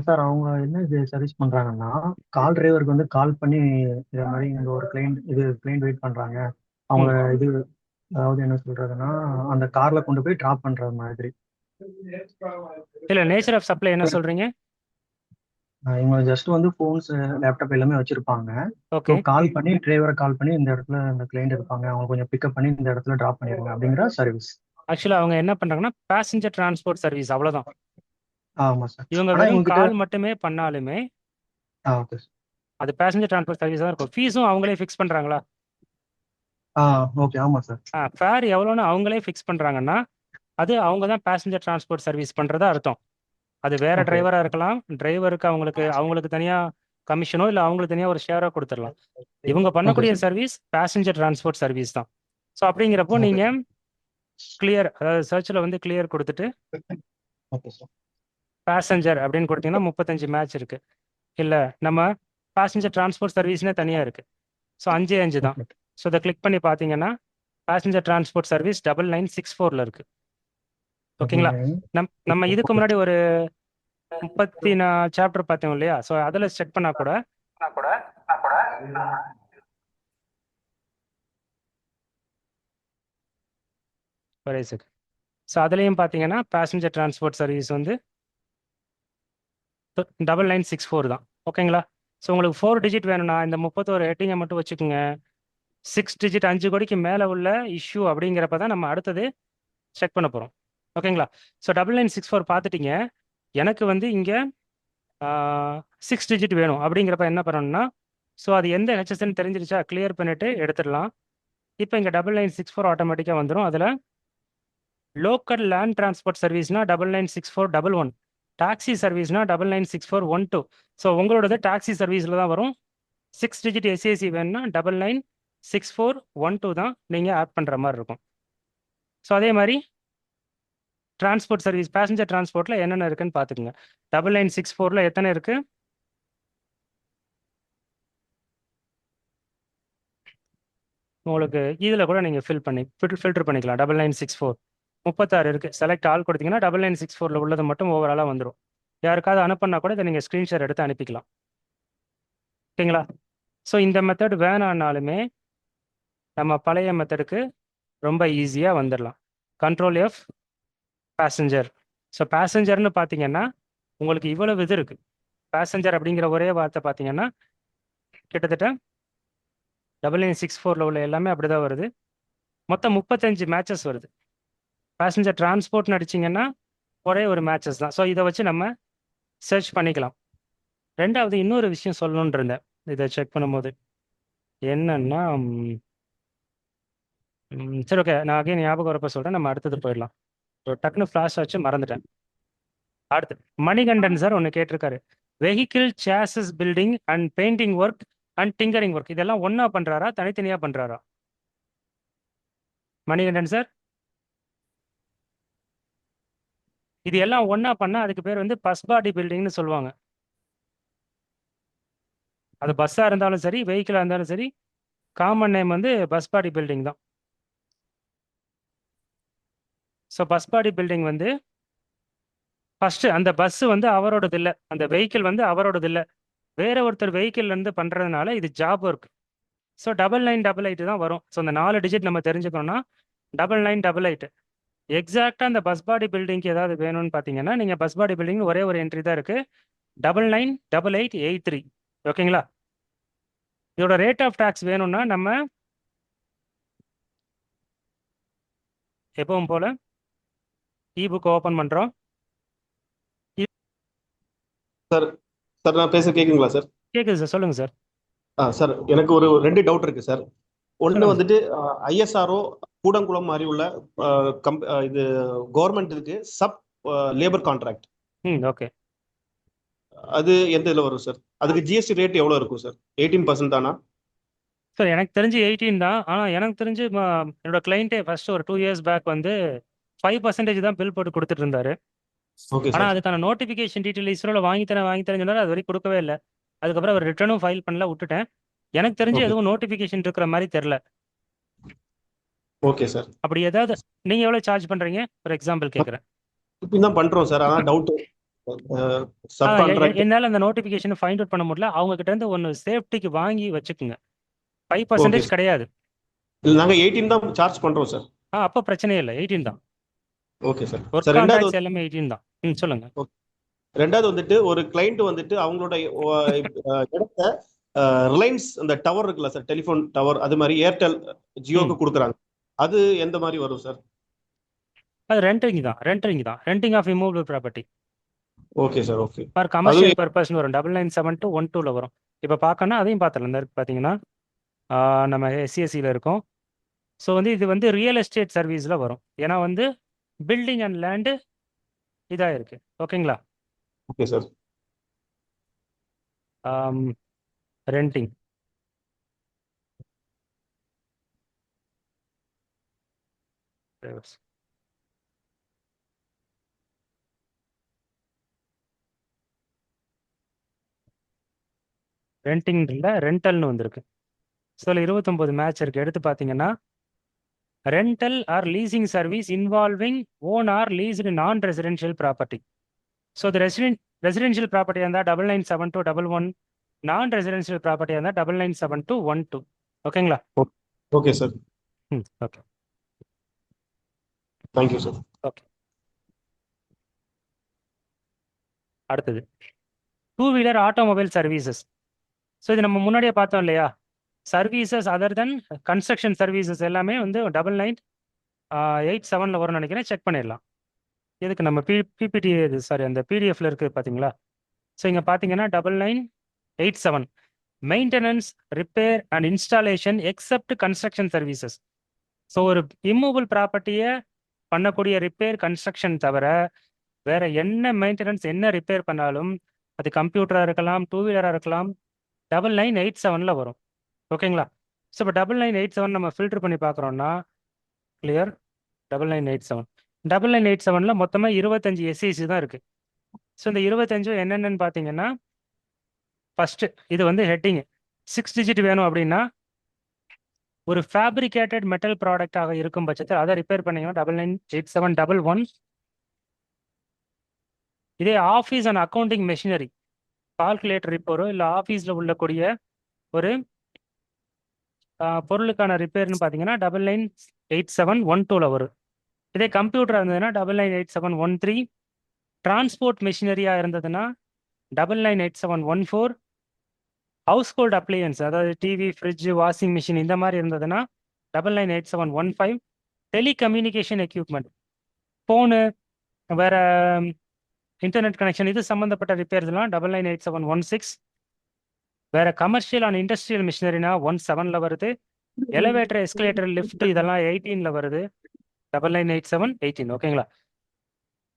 சார் அவங்க என்ன இது சர்வீஸ் பண்ணுறாங்கன்னா, கால் டிரைவருக்கு வந்து கால் பண்ணி இதை மாதிரி இங்கே ஒரு கிளைண்ட் வெயிட் பண்ணுறாங்க, அவங்க இது அதாவது என்ன சொல்கிறதுன்னா அந்த காரில் கொண்டு போய் ட்ராப் பண்ணுற மாதிரி. இல்லை, நேச்சர் ஆஃப் சப்ளை என்ன சொல்கிறீங்க? இவங்க ஜஸ்ட் வந்து ஃபோன்ஸ், லேப்டாப் எல்லாமே வச்சுருப்பாங்க. ஓகே, கால் பண்ணி டிரைவரை கால் பண்ணி இந்த இடத்துல இந்த கிளைண்ட் இருப்பாங்க, அவங்க கொஞ்சம் பிக்கப் பண்ணி இந்த இடத்துல ட்ராப் பண்ணிடுங்க அப்படிங்கிற சர்வீஸ். ஆக்சுவலாக அவங்க என்ன பண்ணுறாங்கன்னா பேசஞ்சர் டிரான்ஸ்போர்ட் சர்வீஸ், அவ்வளோதான். ஆமாம் சார். இவங்க வெறும் கால் மட்டுமே பண்ணாலுமே ஓகே சார். அது பேசஞ்சர் டிரான்ஸ்போர்ட் சர்வீஸ் தான் இருக்கும். ஃபீஸும் அவங்களே ஃபிக்ஸ் பண்ணுறாங்களா? ஓகே, ஆமா சார். ஃபேர் எவ்வளோன்னு அவங்களே ஃபிக்ஸ் பண்ணுறாங்கன்னா அது அவங்க தான் பேசஞ்சர் டிரான்ஸ்போர்ட் சர்வீஸ் பண்ணுறதா அர்த்தம். அது வேற ஓகே. டிரைவராக இருக்கலாம். டிரைவருக்கு அவங்களுக்கு தனியாக கமிஷனோ இல்லை அவங்களுக்கு தனியாக ஒரு ஷேரோ கொடுத்துடலாம். இவங்க பண்ணக்கூடிய sir. Service passenger transport service தான். ஸோ அப்படிங்கிறப்போ ஓகே. நீங்கள் கிளியர், அதாவது சர்ச்சில் வந்து கிளியர் கொடுத்துட்டு ஓகே சார். பேசஞ்சர் அப்படின்னு கொடுத்தீங்கன்னா 35 மேட்ச் இருக்கு. இல்லை நம்ம பேசஞ்சர் டிரான்ஸ்போர்ட் சர்வீஸ்னே தனியாக இருக்கு. ஸோ 5 தான். ஓகே. ஸோ இதை கிளிக் பண்ணி பார்த்தீங்கன்னா பேசஞ்சர் டிரான்ஸ்போர்ட் சர்வீஸ் 9964 இருக்கு. ஓகேங்களா? நம்ம இதுக்கு முன்னாடி ஒரு 34 சாப்டர் பார்த்தோம் இல்லையா? ஸோ அதில் செக் பண்ணா கூட ஒரே செகண்ட். ஸோ அதுலேயும் பார்த்தீங்கன்னா பேசஞ்சர் டிரான்ஸ்போர்ட் சர்வீஸ் வந்து 9964 தான். ஓகேங்களா? ஸோ உங்களுக்கு 4 டிஜிட் வேணும்னா இந்த 31 ஹெட்டிங்கை மட்டும் வச்சுக்கோங்க. 6 டிஜிட் 5 கோடிக்கு மேலே உள்ள இஷ்யூ அப்படிங்கிறப்ப தான் நம்ம அடுத்தது செக் பண்ண போகிறோம். ஓகேங்களா? ஸோ 9964 பார்த்துட்டீங்க. எனக்கு வந்து இங்கே 6 டிஜிட் வேணும் அப்படிங்கிறப்ப என்ன பண்ணணும்னா, ஸோ அது எந்த ஹெச்எஸ்ன்னு தெரிஞ்சிருச்சா கிளியர் பண்ணிட்டு எடுத்துடலாம். இப்போ இங்கே 9964 ஆட்டோமேட்டிக்காக வந்துடும். அதில் லோக்கல் லேண்ட் டிரான்ஸ்போர்ட் சர்வீஸ்னா 996411, டாக்ஸி சர்வீஸ்னா 996412. ஸோ உங்களோடது டாக்ஸி சர்வீஸில் தான் வரும். 6 டிஜிட் எஸ்ஏசி வேணும்னா 996412 தான் நீங்கள் ஆட் பண்ணுற மாதிரி இருக்கும். ஸோ அதே மாதிரி டிரான்ஸ்போர்ட் சர்வீஸ் பேசஞ்சர் டிரான்ஸ்போர்ட்டில் என்னென்ன இருக்குன்னு பார்த்துக்குங்க. 9964ல் எத்தனை இருக்கு? உங்களுக்கு இதில் கூட நீங்கள் ஃபில்டர் பண்ணிக்கலாம். 9964 36 இருக்கு. செலக்ட் ஆல் கொடுத்தீங்கன்னா 9964ல் உள்ளது மட்டும் ஓவராலாக வந்துடும். யாருக்காவது அனுப்பினா கூட இதை நீங்கள் ஸ்க்ரீன்ஷாட் எடுத்து அனுப்பிக்கலாம். ஓகேங்களா? ஸோ இந்த மெத்தட் வேணான்னாலுமே நம்ம பழைய மெத்தடுக்கு ரொம்ப ஈஸியாக வந்துடலாம். Control F passenger. ஸோ பேசஞ்சர்னு பார்த்தீங்கன்னா உங்களுக்கு இவ்வளவு இது இருக்குது. பேசஞ்சர் அப்படிங்கிற ஒரே வார்த்தை பார்த்தீங்கன்னா கிட்டத்தட்ட 9964ல் உள்ள எல்லாமே அப்படி தான் வருது. மொத்தம் 35 மேட்சஸ் வருது. பேசஞ்சர் டிரான்ஸ்போர்ட்னு அடிச்சிங்கன்னா ஒரே ஒரு மேட்சஸ் தான். ஸோ இதை வச்சு நம்ம சர்ச் பண்ணிக்கலாம். ரெண்டாவது இன்னொரு விஷயம் சொல்லணுன்னு இருந்தேன் இதை செக் பண்ணும்போது. என்னன்னா சரி, ஓகே, நான் அகைன் ஞாபகம் வரப்போ சொல்கிறேன். நம்ம அடுத்தது போயிடலாம். ஒரு டக்குன்னு ஃப்ளாஷ் ஆச்சு, மறந்துட்டேன். அடுத்து மணிகண்டன் சார் ஒன்று கேட்டிருக்காரு. Vehicle chases building and painting work and tinkering work இதெல்லாம் ஒன்றா பண்ணுறாரா தனித்தனியாக பண்ணுறாரா? மணிகண்டன் சார், இது எல்லாம் ஒன்றா பண்ணால் அதுக்கு பேர் வந்து பஸ் பாடி பில்டிங்னு சொல்லுவாங்க. அது பஸ்ஸாக இருந்தாலும் சரி, வெஹிக்கிளாக இருந்தாலும் சரி, காமன் நேம் வந்து பஸ் பாடி பில்டிங் தான். ஸோ பஸ் பாடி பில்டிங் வந்து ஃபஸ்ட்டு அந்த பஸ்ஸு வந்து அவரோடது இல்லை, அந்த வெஹிக்கிள் வந்து அவரோடது இல்லை, வேற ஒருத்தர் வெஹிக்கிள்லேருந்து பண்ணுறதுனால இது ஜாப் ஒர்க். ஸோ 9988 தான் வரும். ஸோ அந்த 4 டிஜிட் நம்ம தெரிஞ்சுக்கணும்னா 9988. எக்ஸாக்டாக அந்த பஸ் பாடி பில்டிங்க்கு ஏதாவது வேணும்னு பார்த்தீங்கன்னா நீங்கள் பஸ் பாடி பில்டிங் ஒரே ஒரு என்ட்ரி தான் இருக்குது, 998883. ஓகேங்களா? இதோட ரேட் ஆஃப் டேக்ஸ் வேணும்னா நம்ம எப்பவும் போல் இபுக் ஓப்பன் பண்ணுறோம். சார் சார் நான் பேச கேக்குங்களா சார்? கேட்குது சார், சொல்லுங்கள் சார். சார் எனக்கு ஒரு 2 டவுட் இருக்கு சார். ஒன்று சொல்லுங்க. வந்துட்டு ஐஎஸ்ஆர்ஓ கூடங்குளம் மாதிரி உள்ள இது கவர்மெண்ட் இருக்கு சப் லேபர் கான்ட்ராக்ட், ஓகே. அது எந்த இதில் வரும் சார்? அதுக்கு ஜிஎஸ்டி ரேட் எவ்வளோ இருக்கும் சார்? 18% தானா? சார் எனக்கு தெரிஞ்சு 18 தான். ஆனால் எனக்கு தெரிஞ்சு என்னோட கிளைண்ட்டே ஃபர்ஸ்ட் ஒரு 2 இயர்ஸ் பேக் வந்து 5% தான் பில் போட்டு கொடுத்துட்டு இருந்தாரு. ஓகே ஆனால் சார். அதுக்கான நோட்டிஃபிகேஷன் டீட்டெயில் இஸ்ரோவில் வாங்கி தரேன் சொன்னார். அது வரைக்கும் கொடுக்கவே இல்லை. அதுக்கப்புறம் அவர் ரிட்டர்னும் ஃபைல் பண்ணல, விட்டுட்டேன். எனக்கு தெரிஞ்சு Okay. எதுவும் நோட்டிஃபிகேஷன் இருக்கிற மாதிரி தெரில. Okay sir. அப்படி ஏதாவது நீங்கள் எவ்வளோ சார்ஜ் பண்ணுறீங்க ஃபார் எக்ஸாம்பிள் கேட்குறேன். இப்போ தான் பண்றோம் சார், ஆனால் டவுட் சப் கான்ட்ராக்ட். என்னால் அந்த நோட்டிஃபிகேஷன் ஃபைண்ட் அவுட் பண்ண முடியல. அவங்க கிட்ட இருந்து ஒன்று சேஃப்டிக்கு வாங்கி வச்சுக்குங்க. 5% Okay. கிடையாது. இல்லை நாங்கள் 18 தான் சார்ஜ் பண்றோம் சார். அப்போ பிரச்சனையே இல்லை, 18 தான். Okay sir. ஒர்க் சார் ரெண்டாவது கான்ட்ராக்ட்ஸ் எல்லாமே 18 தான். சொல்லுங்க. ரெண்டாவது வந்துட்டு ஒரு கிளைண்ட் வந்துட்டு அவங்களோட இடத்த ரிலையன்ஸ் அந்த டவர் இருக்குல்ல சார், டெலிஃபோன் டவர், அது மாதிரி ஏர்டெல் ஜியோக்கு கொடுக்குறாங்க. அது எந்த மாதிரி வரும் சார்? அது ரெண்டிங் தான். Renting of immovable property okay sir. Okay. For commercial பர்பஸ்னு வரும். 997212 வரும். இப்போ பார்க்கணும்னா அதையும் பார்த்துடலாம். இந்த இருக்கு பார்த்தீங்கன்னா நம்ம எஸ்சிஎஸ்சியில் இருக்கோம். ஸோ வந்து இது வந்து ரியல் எஸ்டேட் சர்வீஸில் வரும். ஏன்னா வந்து பில்டிங் அண்ட் லேண்டு இதாக இருக்குது. ஓகேங்களா? Okay sir. ரெண்டிங். ரெண்டிங் இல்லை, ரெண்டல்னு வந்திருக்கு. ஸோ இதில் 29 மேட்ச் இருக்குது. எடுத்து பார்த்தீங்கன்னா rental or leasing service involving own or leased non residential property. So இது ரெசிடென்ஷியல் ப்ராப்பர்ட்டியாக இருந்தால் 997211, நான் ரெசிடென்ஷியல் ப்ராப்பர்ட்டியாக இருந்தால் 997212. ஓகேங்களா? Okay sir. Okay. Thank you sir. Okay. அடுத்தது 2-வீலர் ஆட்டோமொபைல் சர்வீசஸ். ஸோ இது நம்ம முன்னாடியே பார்த்தோம் இல்லையா? Services other than construction services எல்லாமே வந்து 9987 வரும்னு நினைக்கிறேன். செக் பண்ணிடலாம். இதுக்கு நம்ம பிபிடி சாரி அந்த பிடிஎஃப்ல இருக்குது பார்த்தீங்களா? ஸோ இங்கே பார்த்தீங்கன்னா 9987 maintenance, repair and installation accept construction services. So ஒரு இம்மூவபிள் ப்ராப்பர்ட்டியை பண்ணக்கூடிய ரிப்பேர், கன்ஸ்ட்ரக்ஷன் தவிர வேற என்ன மெயின்டெனன்ஸ், என்ன ரிப்பேர் பண்ணாலும் அது கம்ப்யூட்டராக இருக்கலாம், 2-வீலராக இருக்கலாம், 9987 வரும். ஓகேங்களா? ஸோ இப்போ 9987 நம்ம ஃபில்டர் பண்ணி பார்க்குறோம்னா கிளியர் 9987. 9987 மொத்தமாக 25 எஸ்சிசி தான் இருக்குது. ஸோ இந்த 25 என்னென்னு பார்த்தீங்கன்னா, ஃபஸ்ட்டு இது வந்து ஹெட்டிங் 6 டிஜிட் வேணும் அப்படின்னா ஒரு ஃபேப்ரிகேட்டட் மெட்டல் ப்ராடக்டாக இருக்கும் பட்சத்தில் அதை ரிப்பேர் பண்ணிங்கன்னா 998711. இதே office and accounting machinery, calculator ரிப்பேரோ இல்லை ஆஃபீஸில் உள்ளக்கூடிய ஒரு பொருளுக்கான ரிப்பேர்னு பார்த்தீங்கன்னா 998712 வரும். இதே கம்ப்யூட்டராக இருந்ததுன்னா 998713. டிரான்ஸ்போர்ட் மெஷினரியாக இருந்ததுன்னா 998714. ஹவுஸ் ஹோல்ட் அப்ளையன்ஸ், அதாவது டிவி, ஃப்ரிட்ஜ், வாஷிங் மிஷின் இந்த மாதிரி இருந்ததுன்னா 998715. டெலிகம்யூனிகேஷன் எக்யூப்மெண்ட், ஃபோனு, வேற இன்டர்நெட் கனெக்ஷன், இது சம்மந்தப்பட்ட ரிப்பேர்ஸ்லாம் 998716. வேற கமர்ஷியல் அண்ட் இண்டஸ்ட்ரியல் மிஷினரினா 17 வருது. எலிவேட்டர், எஸ்கலேட்டர், லிஃப்ட் இதெல்லாம் 18 வருது. 998718. ஓகேங்களா?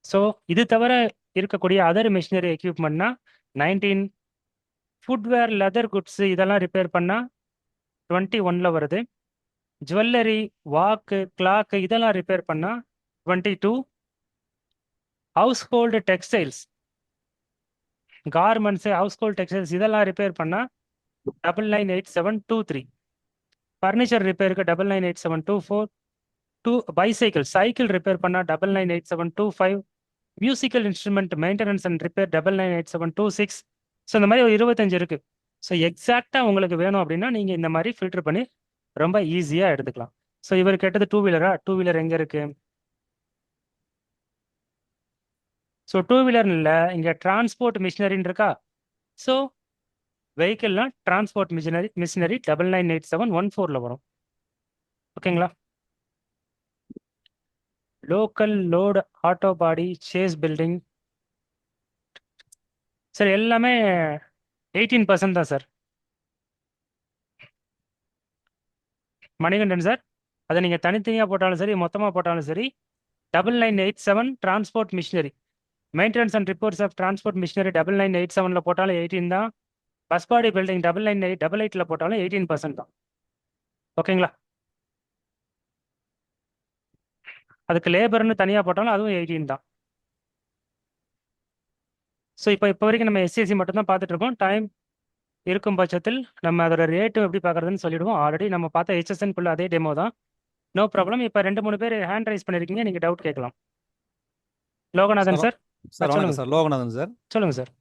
ஸோ இது தவிர இருக்கக்கூடிய அதர் மிஷினரி எக்யூப்மெண்ட்னா 19. ஃபுட்வேர், லெதர் குட்ஸ் இதெல்லாம் ரிப்பேர் பண்ணால் 21 வருது. ஜுவல்லரி, வாக்கு, கிளாக்கு இதெல்லாம் ரிப்பேர் பண்ணால் 22. House hold textiles, garments, house hold textiles இதெல்லாம் ரிப்பேர் பண்ணால் 998723. ஃபர்னிச்சர் ரிப்பேருக்கு 998724. பைசைக்கிள், சைக்கிள் ரிப்பேர் பண்ணால் 998725. Musical instrument maintenance and repair 998726. So இந்த மாதிரி ஒரு 25 இருக்குது. ஸோ எக்ஸாக்டாக உங்களுக்கு வேணும் அப்படின்னா நீங்கள் இந்த மாதிரி ஃபில்டர் பண்ணி ரொம்ப ஈஸியாக எடுத்துக்கலாம். ஸோ இவர் கேட்டது 2-வீலரா? 2-வீலர் எங்கே இருக்குது? ஸோ 2-வீலர் இல்லை, இங்கே டிரான்ஸ்போர்ட் மிஷினரின்னு இருக்கா? ஸோ வெஹிக்கிள்னா டிரான்ஸ்போர்ட் மிஷினரி 998714 வரும். ஓகேங்களா? லோக்கல் லோடு, ஆட்டோ பாடி, சேஸ் பில்டிங் சார் எல்லாமே 18% தான் சார். மணிகண்டன் சார், அதை நீங்கள் தனித்தனியாக போட்டாலும் சரி, மொத்தமாக போட்டாலும் சரி 9987 transport machinery, maintenance and reports of transport machinery 9987 போட்டாலும் 18 தான். பஸ் பாடி பில்டிங் 9988 போட்டாலும் 18% தான். ஓகேங்களா? அதுக்கு லேபர்னு தனியாக போட்டாலும் அதுவும் 18 தான். ஸோ இப்போ வரைக்கும் நம்ம எஸ்சிஎஸ்சி மட்டும்தான் பார்த்துட்டு இருக்கோம். டைம் இருக்கும் பட்சத்தில் நம்ம அதோட ரேட்டு எப்படி பார்க்குறதுன்னு சொல்லிடுவோம். ஆல்ரெடி நம்ம பார்த்த ஹெச்எஸ்என்குள்ள அதே டெமோ தான். No problem. இப்போ 2-3 பேர் ஹேண்ட் ரைஸ் பண்ணியிருக்கீங்க, நீங்கள் டவுட் கேட்கலாம். லோகநாதன் சார். சார் வணக்கம் சார். லோகநாதன் சார். சொல்லுங்கள் சார்.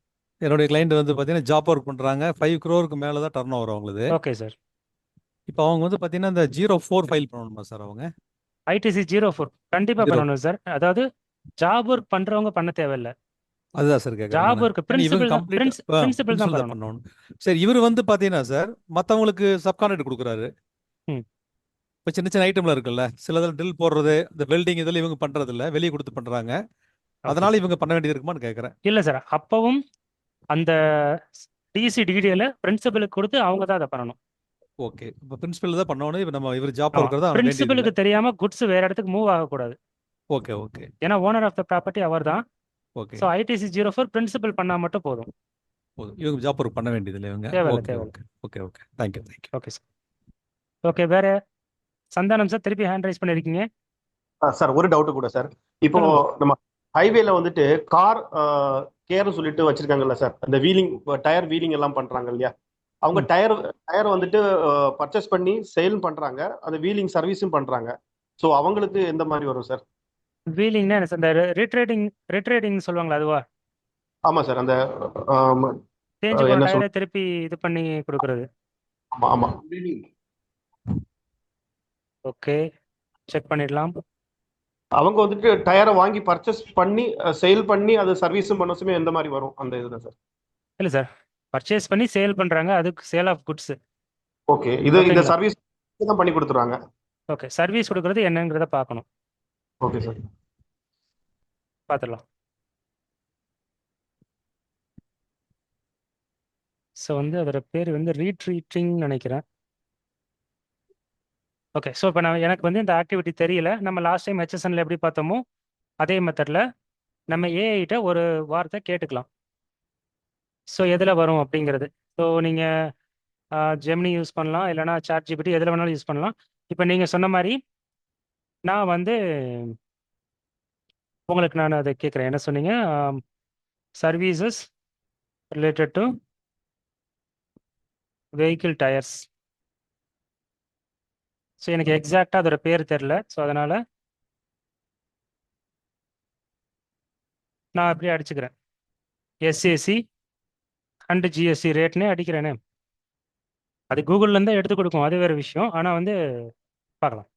என்னுடைய கிளைண்ட் வந்து பார்த்தீங்கன்னா ஜாப் ஒர்க் பண்ணுறாங்க. 5 crore மேலே தான் டர்ன் ஓவர் அவங்களுது. Okay sir. இப்போ அவங்க வந்து பார்த்தீங்கன்னா இந்த 04 ஃபைல் பண்ணணுமா சார்? அவங்க ஐடிசி 04 கண்டிப்பாக பண்ணணும் சார். அதாவது ஜாப் ஒர்க் பண்ணுறவங்க பண்ண தேவையில்லை. அதுதான் சார் கேட்குறேன். ஜாப் ஒர்க் பிரின்சிபல் தான் பண்ணணும். சரி, இவர் வந்து பார்த்தீங்கன்னா சார் மற்றவங்களுக்கு சப்கான்ட்ராக்ட் கொடுக்குறாரு. இப்போ சின்ன சின்ன ஐட்டம்ல இருக்குல்ல, சிலதில் ட்ரில் போடுறது, இந்த வெல்டிங் இதெல்லாம் இவங்க பண்றது இல்ல, வெளியே கொடுத்து பண்றாங்க. அதனால இவங்க பண்ண வேண்டியது இருக்குமான்னு கேட்குறேன். இல்லை சார், அப்பவும் அந்த டிசி டிடிஎல பிரின்சிபலுக்கு கொடுத்து அவங்க தான் அதை பண்ணணும். ஓகே. இப்போ பிரின்சிபல் தான் பண்ணணும். இப்போ நம்ம இவர் ஜாப் ஆமா, ஒர்க்கர் தான் வேண்டியது இல்லை. பிரின்சிபலுக்கு தெரியாம குட்ஸ் வேற இடத்துக்கு மூவ் ஆகக்கூடாது. ஓகே ஓகே ஏன்னா ஓனர் ஆஃப் த ப்ராப்பர்ட்டி அவர் தான். ஓகே. ஸோ ஐடிசி 04 பிரின்சிபல் பண்ணா மட்டும் போதும். போதும். இவங்க ஜாப் ஒர்க் பண்ண வேண்டியது இல்லை இவங்க. தேவையில்ல ஓகே தேவையில்ல. Okay okay okay. Thank you thank you. Okay sir. Okay, வேற சந்தானம் சார் திருப்பி ஹேண்ட் ரைஸ் பண்ணிருக்கீங்க. சார் ஒரு டவுட் கூட சார். இப்போ சொல்லுங்க. நம்ம ஹைவேல வந்துட்டு கார் கேர்னு சொல்லிட்டு வச்சிருக்காங்கல்ல சார், அந்த வீலிங் டயர் வீலிங் எல்லாம் பண்றாங்க இல்லையா, அவங்க டயர் வந்துட்டு பர்ச்சேஸ் பண்ணி சேல் பண்றாங்க, அந்த வீலிங் சர்வீஸும் பண்றாங்க. ஸோ அவங்களுக்கு எந்த மாதிரி வரும் சார்? வீலிங்னா என்ன சார்? இந்த ரிட்ரேடிங் சொல்லுவாங்களா அதுவா? ஆமா சார், அந்த தேஞ்சு போன என்ன டயரை திருப்பி இது பண்ணி கொடுக்கறது. ஆமா ஆமா. ஓகே, செக் பண்ணிடலாம். அவங்க வந்துட்டு டயரை வாங்கி பர்ச்சேஸ் பண்ணி சேல் பண்ணி அது சர்வீஸும் பண்ணசுமே எந்த மாதிரி வரும் அந்த இதுதான் சார்? இல்லை சார், பர்ச்சேஸ் பண்ணி சேல் பண்ணுறாங்க, அதுக்கு சேல் ஆஃப் குட்ஸ். ஓகே, இது இந்த சர்வீஸ் தான் பண்ணி கொடுத்துருவாங்க. ஓகே, சர்வீஸ் கொடுக்கறது என்னங்கிறத பார்க்கணும். ஓகே சார், பார்த்துடலாம். ஸோ வந்து அதோட பேர் வந்து ரீட்ரீட்டிங் நினைக்கிறேன். ஓகே, ஸோ இப்போ எனக்கு வந்து இந்த ஆக்டிவிட்டி தெரியல. நம்ம லாஸ்ட் டைம் ஹெச்எஸ்என்ல எப்படி பார்த்தோமோ அதே மெத்தடில் நம்ம ஏஐட்ட ஒரு வார்த்தை கேட்டுக்கலாம். ஸோ எதில் வரும் அப்படிங்கிறது. ஸோ நீங்கள் ஜெமினி யூஸ் பண்ணலாம், இல்லைனா சாட் ஜிபிடி, எதில் வேணாலும் யூஸ் பண்ணலாம். இப்போ நீங்கள் சொன்ன மாதிரி நான் வந்து உங்களுக்கு நான் அதை கேட்குறேன். என்ன சொன்னீங்க? Services related to vehicle tyres. So எனக்கு எக்ஸாக்டாக அதோட பேர் தெரில. ஸோ அதனால் நான் அப்படியே அடிச்சுக்கிறேன், எஸ்ஏசி அண்டு ஜிஎஸ்சி ரேட்னே அடிக்கிறேனே. அது கூகுள்லேருந்து எடுத்து கொடுக்கும், அது வேறு விஷயம். ஆனால் வந்து பார்க்கலாம்.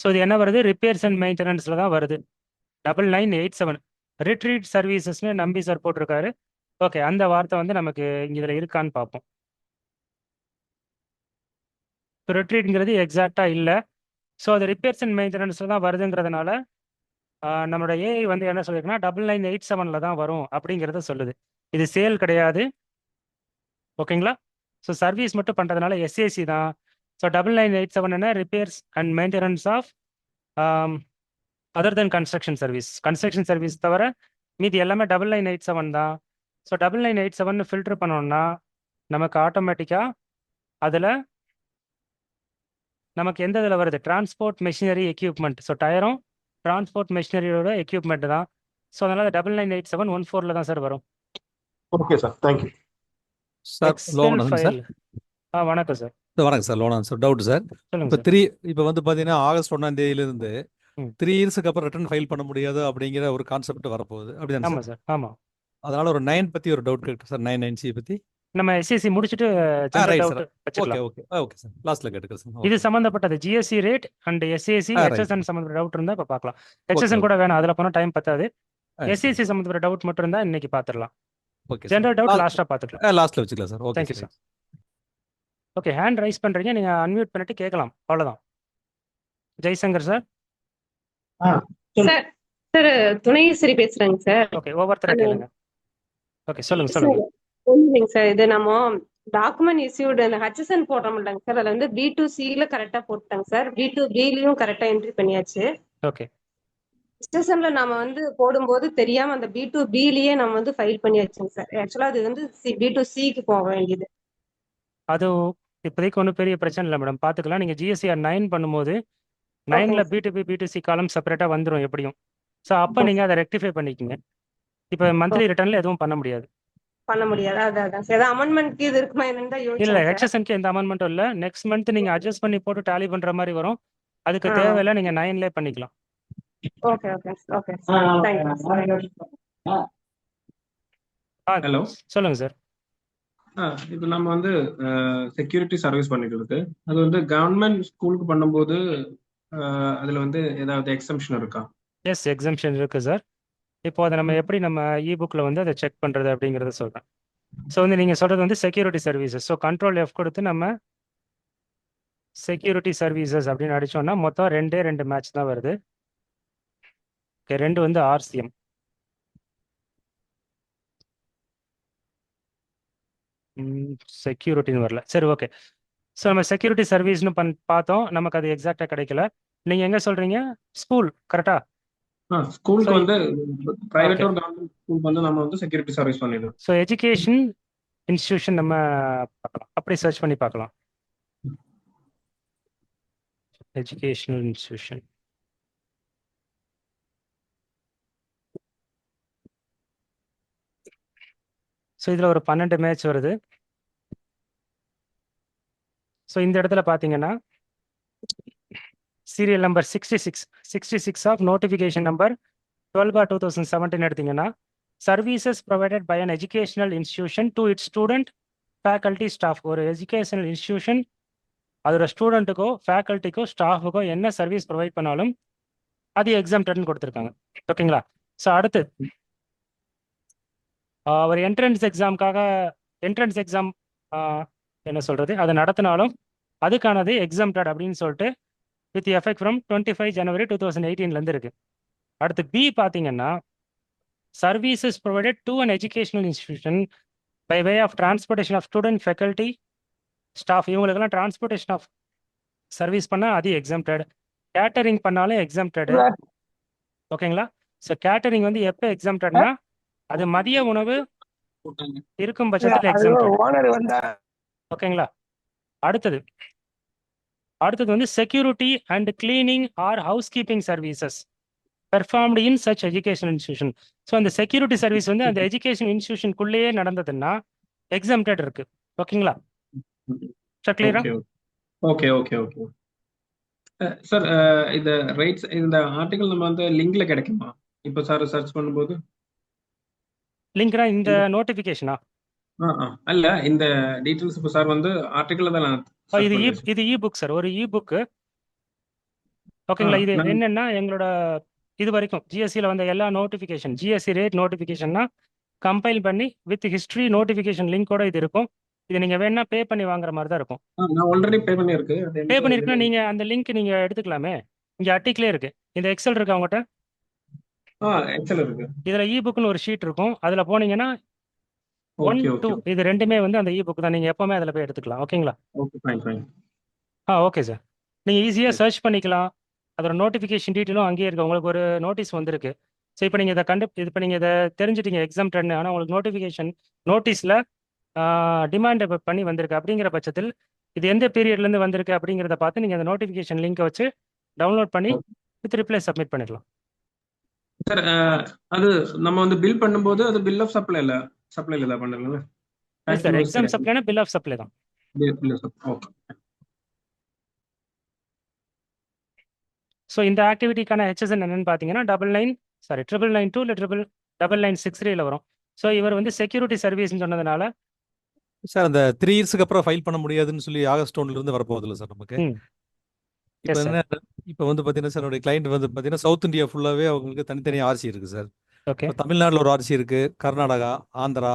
ஸோ இது என்ன வருது? ரிப்பேர்ஸ் அண்ட் மெயின்டெனன்ஸில் தான் வருது. 9987 ரிட்ரீட் சர்வீசஸ்னு நம்பி சார் போட்டிருக்காரு. ஓகே, அந்த வார்த்தை வந்து நமக்கு இங்கே இதில் இருக்கான்னு பார்ப்போம். இப்போ ரிட்ரீட்ங்கிறது எக்ஸாக்டாக இல்லை. ஸோ அது ரிப்பேர்ஸ் அண்ட் மெயின்டெனன்ஸில் தான் வருதுங்கிறதுனால நம்மளோட ஏஐ வந்து என்ன சொல்லியிருக்குன்னா 9987 தான் வரும் அப்படிங்கிறத சொல்லுது. இது சேல் கிடையாது. ஓகேங்களா? ஸோ சர்வீஸ் மட்டும் பண்ணுறதுனால எஸ்ஏசி தான். So 9987 repairs and maintenance of other than construction service. Construction service தவிர மீதி எல்லாமே 9987 தான். ஸோ 9987 ஃபில்டர் பண்ணோம்னா நமக்கு ஆட்டோமேட்டிக்காக அதில் நமக்கு எந்த இதில் வருது? Transport machinery equipment. ஸோ டயரும் டிரான்ஸ்போர்ட் மெஷினரியோட எக்யூப்மெண்ட் தான். ஸோ அதனால் 9987 14 தான் சார் வரும். Okay sir, thank you sir loan excel sir. File. வணக்கம் சார். வணக்கம் sir. Loan sir doubt sir. சொல்லுங்க இப்போ சார். இப்போ வந்து பார்த்தீங்கன்னா ஆகஸ்ட் 1ஆம் தேதியிலிருந்து ம். 3 இயர்ஸுக்கு அப்புறம் ரிட்டர்ன் ஃபைல் பண்ண முடியாது அப்படிங்கிற ஒரு கான்செப்ட் வரப்போகுது. அப்படிதானே ஆமாம் சார்? சார், ஆமாம். அதனால ஒரு 9 பற்றி ஒரு டவுட் கேட்கு சார். 9(9)C பற்றி. நம்ம எஸ்எஸ்சி முடிச்சுட்டு general right doubt sir. Okay வச்சுக்கலாம். Okay okay sir. லாஸ்ட்ல கேட்டுக்கிறேன் சார். இது ஓகே சம்மந்தப்பட்டது GSC rate and SAC right. HSN சம்மந்தப்பட்ட டவுட் இருந்தால் இப்போ பார்க்கலாம். ஓகே ஹெச்எஸ்என் கூட வேணாம், அதில் போனால் டைம் பத்தாது. சரி. எஸ்ஏசி சம்மந்தப்பட்ட டவுட் மட்டும் இருந்தால் இன்னைக்கு பார்த்துடலாம். Okay sir. ஜெனரல் டவுட் லாஸ்ட்டாக பார்த்துக்கலாம். லாஸ்ட்ல வச்சுக்கலாம் sir. Okay thank you sir. Sir. Okay, hand rice பண்ணுறீங்க, நீங்கள் அன்மியூட் பண்ணிட்டு கேட்கலாம், அவ்வளோதான். ஜெய்சங்கர் சார். சார் சார் துணைஸ்ரீ பேசுறேங்க சார். ஓகே, ஒவ்வொருத்தரை கேளுங்க. ஓகே, சொல்லுங்க சொல்லுங்க. ஒண்ணுங்க சார், இது நம்ம டாக்குமெண்ட் இஷ்யூடு அந்த ஹெச்எஸ்என் போடுறோம் இல்லைங்க சார், அதுல வந்து B2Cல கரெக்டா போட்டாங்க சார், B2Bலயும் கரெக்டா என்ட்ரி பண்ணியாச்சு. ஓகே, ஹெச்எஸ்என்ல நம்ம வந்து போடும்போது தெரியாம அந்த B2Bலயே நம்ம வந்து ஃபைல் பண்ணியாச்சுங்க சார். ஆக்சுவலா அது வந்து B2Cக்கு போக வேண்டியது. அது இப்போதைக்கு ஒன்றும் பெரிய பிரச்சனை இல்லை மேடம், பார்த்துக்கலாம். நீங்கள் ஜிஎஸ்சிஆர் 9 பண்ணும்போது 9ல் B2B B2C காலம் செப்பரேட்டாக வந்துடும் எப்படியும். ஸோ அப்போ நீங்கள் அதை ரெக்டிஃபை பண்ணிக்கோங்க. இப்போ மந்த்லி ரிட்டர்னில் எதுவும் பண்ண முடியாது. பண்ண முடியாது. அதான் சார், அமெண்ட்மெண்ட்க்கு இது இருக்குமா என்னன்னு தான் இல்லை யோசிச்சேன். ஹெச்எஸ்என்க்கு எந்த அமெண்ட்மெண்ட்டும் இல்லை. நெக்ஸ்ட் மந்த் நீங்கள் அட்ஜஸ்ட் பண்ணி போட்டு டேலி பண்ணுற மாதிரி வரும். அதுக்கு தேவையில்லை, நீங்கள் 9லே பண்ணிக்கலாம். Okay okay okay, thank you. Hello, சொல்லுங்க சார். இப்போ நம்ம வந்து செக்யூரிட்டி சர்வீஸ் பண்ணிட்டு இருக்கு. அது வந்து கவர்மெண்ட் ஸ்கூலுக்கு பண்ணும்போது அதுல வந்து ஏதாவது எக்ஸம்ஷன் இருக்கா? எஸ், எக்ஸம்ஷன் இருக்குது சார். இப்போ அதை நம்ம எப்படி நம்ம இபுக்கில் வந்து அதை செக் பண்ணுறது அப்படிங்கிறத சொல்கிறேன். ஸோ வந்து நீங்கள் சொல்கிறது வந்து security services. So control F கொடுத்து நம்ம செக்யூரிட்டி சர்வீசஸ் அப்படின்னு அடித்தோம்னா மொத்தம் 2 மேட்ச் தான் வருது. ஓகே, 2 வந்து RCM. செக்யூரிட்டின்னு வரல. சரி, ஓகே. ஸோ நம்ம செக்யூரிட்டி சர்வீஸ்னு பார்த்தோம். நமக்கு அது எக்ஸாக்டாக கிடைக்கல. நீங்கள் எங்கே சொல்கிறீங்க? ஸ்கூல் கரெக்டா? ஸ்கூலுக்கு So, வந்து பிரைவேட் okay. ஒரு கவர்மெண்ட் ஸ்கூலுக்கு வந்து நம்ம வந்து செக்யூரிட்டி சர்வீஸ் பண்ணிடுவோம். ஸோ எஜுகேஷன் இன்ஸ்டிடியூஷன் நம்ம பார்க்கலாம். அப்படி சர்ச் பண்ணி பார்க்கலாம். Educational institution. ஸோ இதில் ஒரு 12 மேட்ச் வருது. ஸோ இந்த இடத்துல பார்த்தீங்கன்னா serial number 66 of notification number 12/2017 எடுத்தீங்கன்னா services provided by an educational institution to its student faculty staff. ஒரு எஜுகேஷனல் இன்ஸ்டிடியூஷன் அதோட ஸ்டூடெண்ட்டுக்கோ ஃபேக்கல்ட்டிக்கோ ஸ்டாஃபுக்கோ என்ன சர்வீஸ் ப்ரொவைட் பண்ணாலும் அது எக்ஸாம்டட்னு கொடுத்துருக்காங்க. ஓகேங்களா? ஸோ அடுத்து ஒரு என்ட்ரன்ஸ் எக்ஸாம் என்ன சொல்கிறது அதை நடத்தினாலும் அதுக்கானது எக்ஸாம்டட் அப்படின்னு சொல்லிட்டு வித் எஃபெக்ட் ஃப்ரம் 25 ஜனவரி 2018 இருக்கு. அடுத்து பி பார்த்தீங்கன்னா services provided to an educational institution by way of transportation of student faculty staff. இவங்களுக்கெல்லாம் டிரான்ஸ்போர்ட்டேஷன் ஆஃப் சர்வீஸ் பண்ணால் அது எக்ஸாம்டட். கேட்டரிங் பண்ணாலும் எக்ஸாம்டட். ஓகேங்களா? ஸோ கேட்டரிங் வந்து எப்போ எக்ஸாம்டட்னா அது மதிய உணவு இருக்கும் பட்சத்தில் எக்ஸாம்டட். ஓகேங்களா? அடுத்தது வந்து security and cleaning or housekeeping services performed in such education institution. So அந்த செக்யூரிட்டி சர்வீஸ் வந்து அந்த எஜுகேஷன் இன்ஸ்டிடியூஷனுக்குள்ளேயே நடந்ததுன்னா எக்ஸாம்டட் இருக்கு. ஓகேங்களா? கிளியரா? Okay okay okay sir. இந்த ரைட்ஸ் இந்த ஆர்டிகல் நம்ம வந்து லிங்க்ல கிடைக்குமா இப்போ சார் சர்ச் பண்ணும்போது? லிங்க்னா இந்த நோட்டிஃபிகேஷனா? அல்ல, இந்த டீடைல்ஸ் இப்போ சார் வந்து ஆர்டிகல்ல தான் இது இ புக் சார். ஒரு இ புக்கு. ஓகேங்களா? இது என்னன்னா எங்களோட இது வரைக்கும் ஜிஎஸ்சியில் வந்த எல்லா நோட்டிஃபிகேஷன், ஜிஎஸ்சி ரேட் நோட்டிஃபிகேஷன்னா கம்பைல் பண்ணி வித் ஹிஸ்ட்ரி நோட்டிஃபிகேஷன் லிங்கோட இது இருக்கும். இது நீங்க வேணா பே பண்ணி வாங்குற மாதிரி தான் இருக்கும். நான் ஆல்ரெடி பே பண்ணியிருக்கேன். பே பண்ணிருக்கா நீங்க அந்த லிங்க் நீங்க எடுத்துக்கலாமே. இங்க அட்டிக்லே இருக்கு. இந்த எக்ஸல் இருக்கு அவங்ககிட்ட. எக்ஸல் இருக்கு. இதுல இ புக்னு ஒரு ஷீட் இருக்கும். அதுல போனீங்கன்னா 1, 2 இது ரெண்டுமே வந்து அந்த இ புக் தான். நீங்க எப்பவுமே அதுல போய் எடுத்துக்கலாம். ஓகேங்களா? Okay sir. நீங்க ஈஸியா சர்ச் பண்ணிக்கலாம். அதோட நோட்டிஃபிகேஷன் டீட்டெயிலும் அங்கேயே இருக்கு. உங்களுக்கு ஒரு நோட்டீஸ் வந்திருக்கு. ஸோ இப்போ நீங்கள் இப்போ நீங்கள் இதை தெரிஞ்சுட்டீங்க எக்ஸாம்டட்னு. ஆனால் உங்களுக்கு நோட்டீஸில் டிமாண்ட் பண்ணி வந்திருக்கு. அப்படிங்கிற பட்சத்தில் இது எந்த பீரியட்லேருந்து வந்திருக்கு அப்படிங்கிறத பார்த்து நீங்கள் அந்த நோட்டிஃபிகேஷன் லிங்கை வச்சு டவுன்லோட் பண்ணி வித் ரிப்ளை சப்மிட் பண்ணிடலாம். சார் அது நம்ம வந்து பில் பண்ணும்போது அது பில் ஆஃப் சப்ளைல தான் பண்ணலாம் சார். எக்ஸாம் சப்ளைனா பில் ஆஃப் சப்ளை தான். ஸோ இந்த ஆக்டிவிட்டிக்கான ஹெச்எஸ்என் என்னன்னு பார்த்தீங்கன்னா 992 இல்லை 99963 வரும். ஸோ இவர் வந்து செக்யூரிட்டி சர்வீஸ்ன்னு சொன்னதுனால சார் அந்த 3 இயர்ஸ்க்கு அப்புறம் ஃபைல் பண்ண முடியாதுன்னு சொல்லி ஆகஸ்ட் 1 இருந்து வரப்போகுதுல்ல சார் நமக்கு. இப்போ என்ன இப்போ வந்து பார்த்தீங்கன்னா சார் என்னுடைய கிளைண்ட் வந்து பார்த்தீங்கன்னா சவுத் இந்தியா ஃபுல்லாகவே அவங்களுக்கு தனித்தனி ஆர்சி இருக்கு சார். ஓகே. இப்போ தமிழ்நாட்டில் ஒரு ஆர்சி இருக்கு, கர்நாடகா, ஆந்திரா,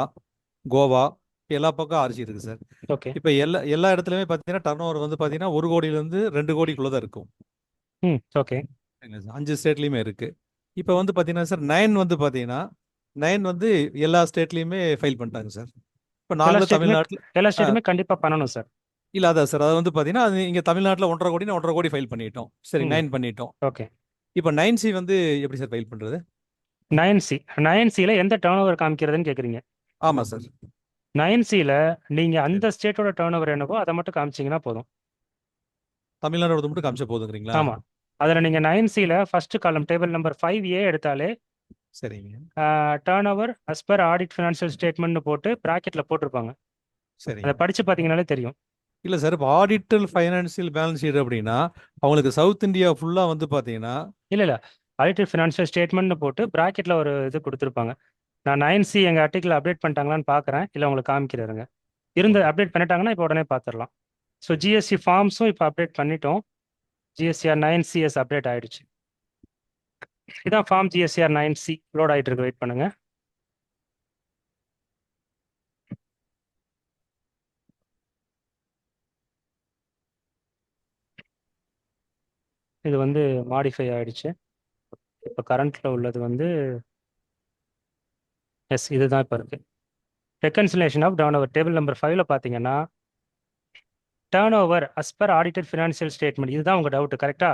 கோவா, எல்லா பக்கம் ஆர்சி இருக்கு சார். ஓகே. இப்போ எல்லா இடத்துலையுமே பார்த்தீங்கன்னா டர்ன் ஓவர் வந்து பார்த்தீங்கன்னா 1 கோடியிலேருந்து 2 கோடிக்குள்ளே தான் இருக்கும். ஓகே. 5 ஸ்டேட்லையுமே இருக்கு. இப்போ வந்து பார்த்தீங்கன்னா சார் 9 வந்து பார்த்தீங்கன்னா 9 வந்து எல்லா ஸ்டேட்லையுமே ஃபைல் பண்ணிட்டாங்க சார். இப்போ நாங்களும் தமிழ்நாட்டில் எல்லா ஸ்டேட்டுமே கண்டிப்பாக பண்ணணும் சார். இல்லை அதான் சார். அது வந்து பார்த்தீங்கன்னா அது இங்கே தமிழ்நாட்டில் 1.5 கோடி 1.5 கோடி ஃபைல் பண்ணிட்டோம். சரி, 9 பண்ணிட்டோம். ஓகே. இப்போ 9C வந்து எப்படி சார் ஃபைல் பண்ணுறது? 9Cல எந்த டர்ன் ஓவர் காமிக்கிறதுன்னு கேட்குறீங்க? ஆமாம் சார். 9Cல நீங்கள் அந்த ஸ்டேட்டோட டர்ன் ஓவர் என்னவோ அதை மட்டும் காமிச்சிங்கன்னா போதும். தமிழ்நாடு மட்டும் காமிச்சா போதுங்கிறீங்களா? ஆமாம். அதில் நீங்கள் 9Cல first column table number 5A எடுத்தாலே சரிங்க. Turn over as per audit financial ஸ்டேட்மெண்ட்னு போட்டு ப்ராக்கெட்டில் போட்டிருப்பாங்க. சரி, அதை படித்து பார்த்தீங்கன்னாலே தெரியும். இல்லை சார். இப்போ ஆடிட்டல் ஃபைனான்சியல் பேலன்ஸ் ஷீட் அப்படின்னா அவங்களுக்கு சவுத் இந்தியா ஃபுல்லாக வந்து பார்த்தீங்கன்னா இல்லை ஆடிட்டட் ஃபினான்ஷியல் ஸ்டேட்மெண்ட்னு போட்டு ப்ராக்கெட்டில் ஒரு இது கொடுத்துருப்பாங்க. நான் 9C எங்கள் ஆர்டிக்கிள் அப்டேட் பண்ணிட்டாங்களான்னு பார்க்குறேன். இல்லை உங்களுக்கு காமிக்கிறேங்க. அப்டேட் பண்ணிட்டாங்கன்னா இப்போ உடனே பார்த்துடலாம். ஸோ ஜிஎஸ்சி ஃபார்ம்ஸும் இப்போ அப்டேட் பண்ணிட்டோம். GSR 9CS அப்டேட் ஆயிடுச்சு. இதான் ஃபார்ம் GSR 9C லோட் ஆகிட்டு இருக்கு. வெயிட் பண்ணுங்க. இது வந்து மாடிஃபை ஆயிடுச்சு. இப்போ கரண்ட்ல உள்ளது வந்து இதுதான் இப்போ இருக்கு. Reconciliation of turn over table number 5ல பார்த்தீங்கன்னா turn over as per audited financial statement இதுதான் உங்கள் டவுட் கரெக்டா?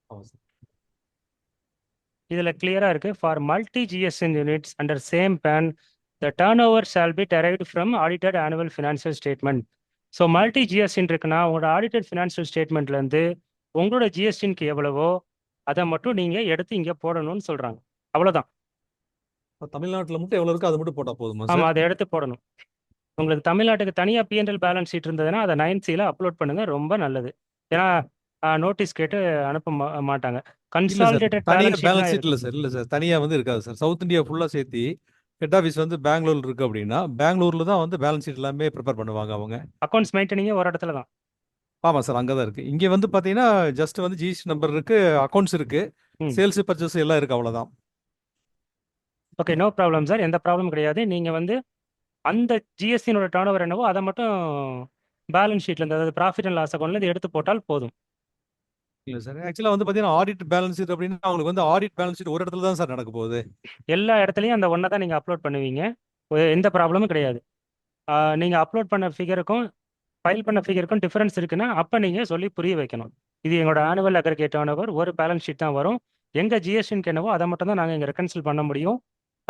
ஆமாம் சார். இதில் கிளியராக இருக்குது for multi GSN units under same PAN the turn over shall be derived from audited annual financial statement. So multi GSTIN இருக்குன்னா உங்களோட ஆடிட்டட் ஃபினான்ஷியல் ஸ்டேட்மெண்ட்லேருந்து உங்களோட ஜிஎஸ்டின்க்கு எவ்வளவோ அதை மட்டும் நீங்கள் எடுத்து இங்கே போடணும்னு சொல்கிறாங்க. அவ்வளோதான். தமிழ்நாட்டில் மட்டும் எவ்வளோ இருக்கோ அதை மட்டும் போட்டால் போதுமா ஆமாம், சார்? அதை எடுத்து போடணும். உங்களுக்கு தமிழ்நாட்டுக்கு தனியாக பிஎன்எல் பேலன்ஸ் ஷீட் இருந்ததுன்னா அதை 9Cல அப்லோட் பண்ணுங்கள், ரொம்ப நல்லது. ஏன்னா நோட்டீஸ் கேட்டு அனுப்ப மாட்டாங்க. இல்லை சார், கன்சாலிடேட்டட் தனியாக பேலன்ஸ் பேலன்ஸ் ஷீட் ஷீட் இல்லை சார். இல்லை சார், தனியாக வந்து இருக்காது சார். சவுத் இந்தியா ஃபுல்லாக சேர்த்து ஹெட் ஆஃபீஸ் வந்து பெங்களூர் இருக்குது அப்படின்னா பெங்களூரில் தான் வந்து பேலன்ஸ் ஷீட் எல்லாமே ப்ரிப்பேர் பண்ணுவாங்க அவங்க. அக்கௌண்ட்ஸ் மெயின்டெனிங்கே ஒரு இடத்துல தான். ஆமாம் சார், அங்கே தான் இருக்குது. இங்கே வந்து பார்த்தீங்கன்னா ஜஸ்ட் வந்து ஜிஎஸ்டி நம்பர் இருக்குது, அக்கௌண்ட்ஸ் இருக்குது, ம். சேல்ஸ் பர்ச்சேஸ் எல்லாம் இருக்குது, அவ்வளோதான். ஓகே, நோ ப்ராப்ளம் சார், எந்த ப்ராப்ளம் கிடையாது. நீங்கள் வந்து அந்த ஜிஎஸ்டினோட டர்ன் ஓவர் என்னவோ அதை மட்டும் பேலன்ஸ் ஷீட்லேருந்து, அதாவது ப்ராஃபிட் அண்ட் லாஸ் அக்கௌண்ட்லேருந்து எடுத்து போட்டால் போதும். இல்லை சார், ஆக்சுவலாக வந்து பார்த்தீங்கன்னா ஆடிட் பேலன்ஸ் ஷீட் அப்படின்னா அவங்களுக்கு வந்து ஆடிட் பேலன்ஸ் ஷீட் ஒரு இடத்துல தான் சார் நடக்க போகுது. எல்லா இடத்துலையும் அந்த ஒன்றை தான் நீங்கள் அப்லோட் பண்ணுவீங்க, எந்த ப்ராப்ளமும் கிடையாது. நீங்கள் அப்லோட் பண்ண ஃபிகருக்கும் ஃபைல் பண்ண ஃபிகருக்கும் டிஃபரன்ஸ் இருக்குன்னா அப்போ நீங்கள் சொல்லி புரிய வைக்கணும். இது எங்களோட ஆனுவல் அக்ரிகேட் டர்ன் ஓவர் ஒரு பேலன்ஸ் ஷீட் தான் வரும், எங்கள் ஜிஎஸ்டின்க்கு என்னவோ அதை மட்டும் தான் நாங்கள் இங்கே ரெக்கன்சில் பண்ண முடியும்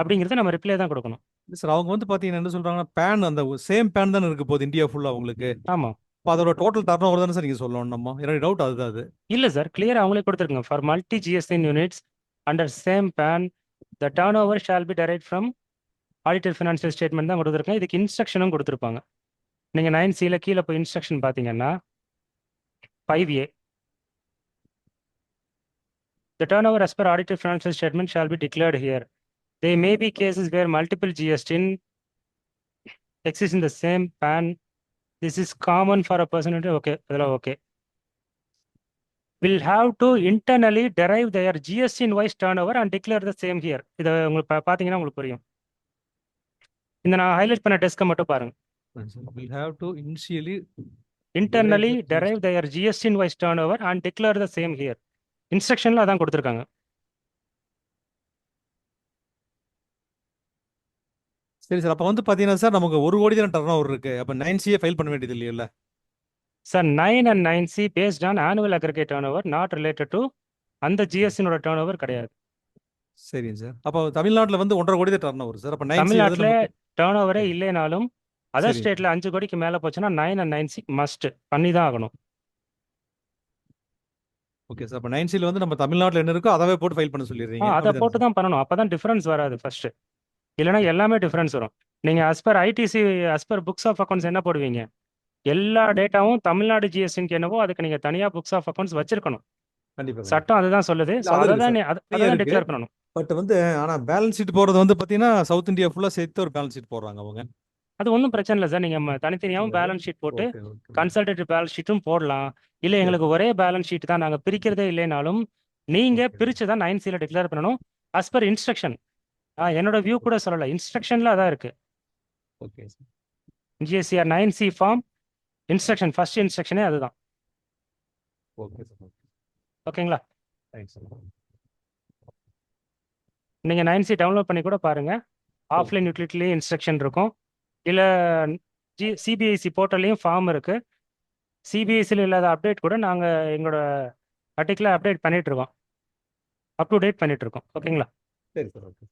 அப்படிங்கிறது நம்ம ரிப்ளை தான் கொடுக்கணும். இல்லை சார், அவங்க வந்து பார்த்தீங்கன்னா என்ன சொல்கிறாங்கன்னா பேன் அந்த சேம் பேன் தானே இருக்க போகுது இந்தியா ஃபுல்லாக அவங்களுக்கு. ஆமாம். இப்போ அதோட டோட்டல் டர்ன் ஓவர் தானே சார் நீங்கள் சொல்லணும். நம்ம என்னோட டவுட் அதுதான். அது இல்லை சார், கிளியராக அவங்களே கொடுத்துருக்குங்க. For multi GSTIN units under same PAN the turn over shall be derived from audited financial statement தான் கொடுத்துருக்கேன். இதுக்கு இன்ஸ்ட்ரக்ஷனும் கொடுத்துருப்பாங்க. நீங்கள் 9Cல கீழே போய் இன்ஸ்ட்ரக்ஷன் பார்த்தீங்கன்னா 5A the turnover as per audited financial statement shall be declared here. There may be cases where multiple GST exist in the same PAN. This is common for a person. Okay, okay. Will have to internally derive their GST invoice turnover and declare the same here. இதை உங்களுக்கு பார்த்தீங்கன்னா உங்களுக்கு புரியும். இந்த நான் highlight பண்ண டெஸ்க்கை மட்டும் பாருங்க. will have to initially internally derive their GST invoice turnover and declare the same here. இன்ஸ்ட்ரக்ஷன்ல அதான் கொடுத்துருக்காங்க. சரி சார், அப்போ வந்து பார்த்தீங்கன்னா சார் நமக்கு 1 கோடி தான் டர்ன் ஓவர் இருக்குது. அப்போ 9CA ஃபைல் பண்ண வேண்டியது இல்லையில்ல sir? 9 and 9C based on annual aggregate turnover not related to அந்த ஜிஎஸ்டினோட டர்ன் ஓவர் கிடையாது. சரிங்க சார். அப்போ தமிழ்நாட்டில் வந்து 1.5 கோடி தான் டர்ன் ஓவர் சார். அப்போ 9CA தமிழ்நாட்டில் டர்ன் ஓவரே இல்லைனாலும் அதர் சரி. ஸ்டேட்ல 5 கோடிக்கு மேலே போச்சுன்னா 9 and 9C மஸ்ட் பண்ணி தான் ஆகணும். ஓகே சார், அப்போ 9Cல வந்து நம்ம தமிழ்நாட்டில் என்ன இருக்கோ அதவே போட்டு ஃபைல் பண்ண சொல்லிடுறீங்க. அதை போட்டு தான் பண்ணணும், அப்பதான் டிஃபரன்ஸ் வராது ஃபர்ஸ்ட். இல்லைன்னா எல்லாமே டிஃபரன்ஸ் வரும். நீங்க as per ITC as per books of accounts என்ன போடுவீங்க? எல்லா டேட்டாவும் தமிழ்நாடு ஜிஎஸ்டிக்கு என்னவோ அதுக்கு நீங்க தனியா புக்ஸ் ஆஃப் அக்கௌண்ட்ஸ் வச்சிருக்கணும். கண்டிப்பாக சட்டம் அதுதான் சொல்லுது. இல்ல, அது இருக்கு அதை இருக்கு. டிக்ளேர் பண்ணணும். பட் வந்து ஆனால் பேலன்ஸ் ஷீட் போடுறது வந்து பார்த்தீங்கன்னா சவுத் இந்தியா ஃபுல்லாக சேர்த்து ஒரு பேலன்ஸ் ஷீட் போடுறாங்க அவங்க. அது ஒன்றும் பிரச்சனை இல்லை சார். நீங்க தனித்தனியாகவும் பேலன்ஸ் ஷீட் போட்டு ஓகே ஓகே கன்சல்டேட்டிவ் பேலன்ஸ் ஷீட்டும் போடலாம். இல்லை எங்களுக்கு ஒரே பேலன்ஸ் ஷீட் தான் நாங்கள் பிரிக்கிறதே இல்லைனாலும் நீங்க Okay. பிரிச்சு தான் 9Cல டிக்ளேர் பண்ணணும் as per இன்ஸ்ட்ரக்ஷன். என்னோட வியூ கூட சொல்லலை, இன்ஸ்ட்ரக்ஷன்ல அதான் இருக்கு. Okay sir. GSCR 9C form instruction, first இன்ஸ்ட்ரக்ஷனே அதுதான். Okay sir. ஓகேங்களா? Thanks sir. நீங்க 9C டவுன்லோட் பண்ணி கூட பாருங்க. ஆஃப்லைன் யூட்டிலிட்டிலேயே இன்ஸ்ட்ரக்ஷன் இருக்கும், இல்லை சிபிஐசி போர்ட்டல்லையும் ஃபார்ம் இருக்கு. சிபிஐசியில் இல்லாத அப்டேட் கூட நாங்கள் எங்களோட பர்டிகுலர் அப்டேட் பண்ணிட்டு இருக்கோம், அப் டு டேட் பண்ணிட்டு இருக்கோம். ஓகேங்களா? சரி சார், ஓகே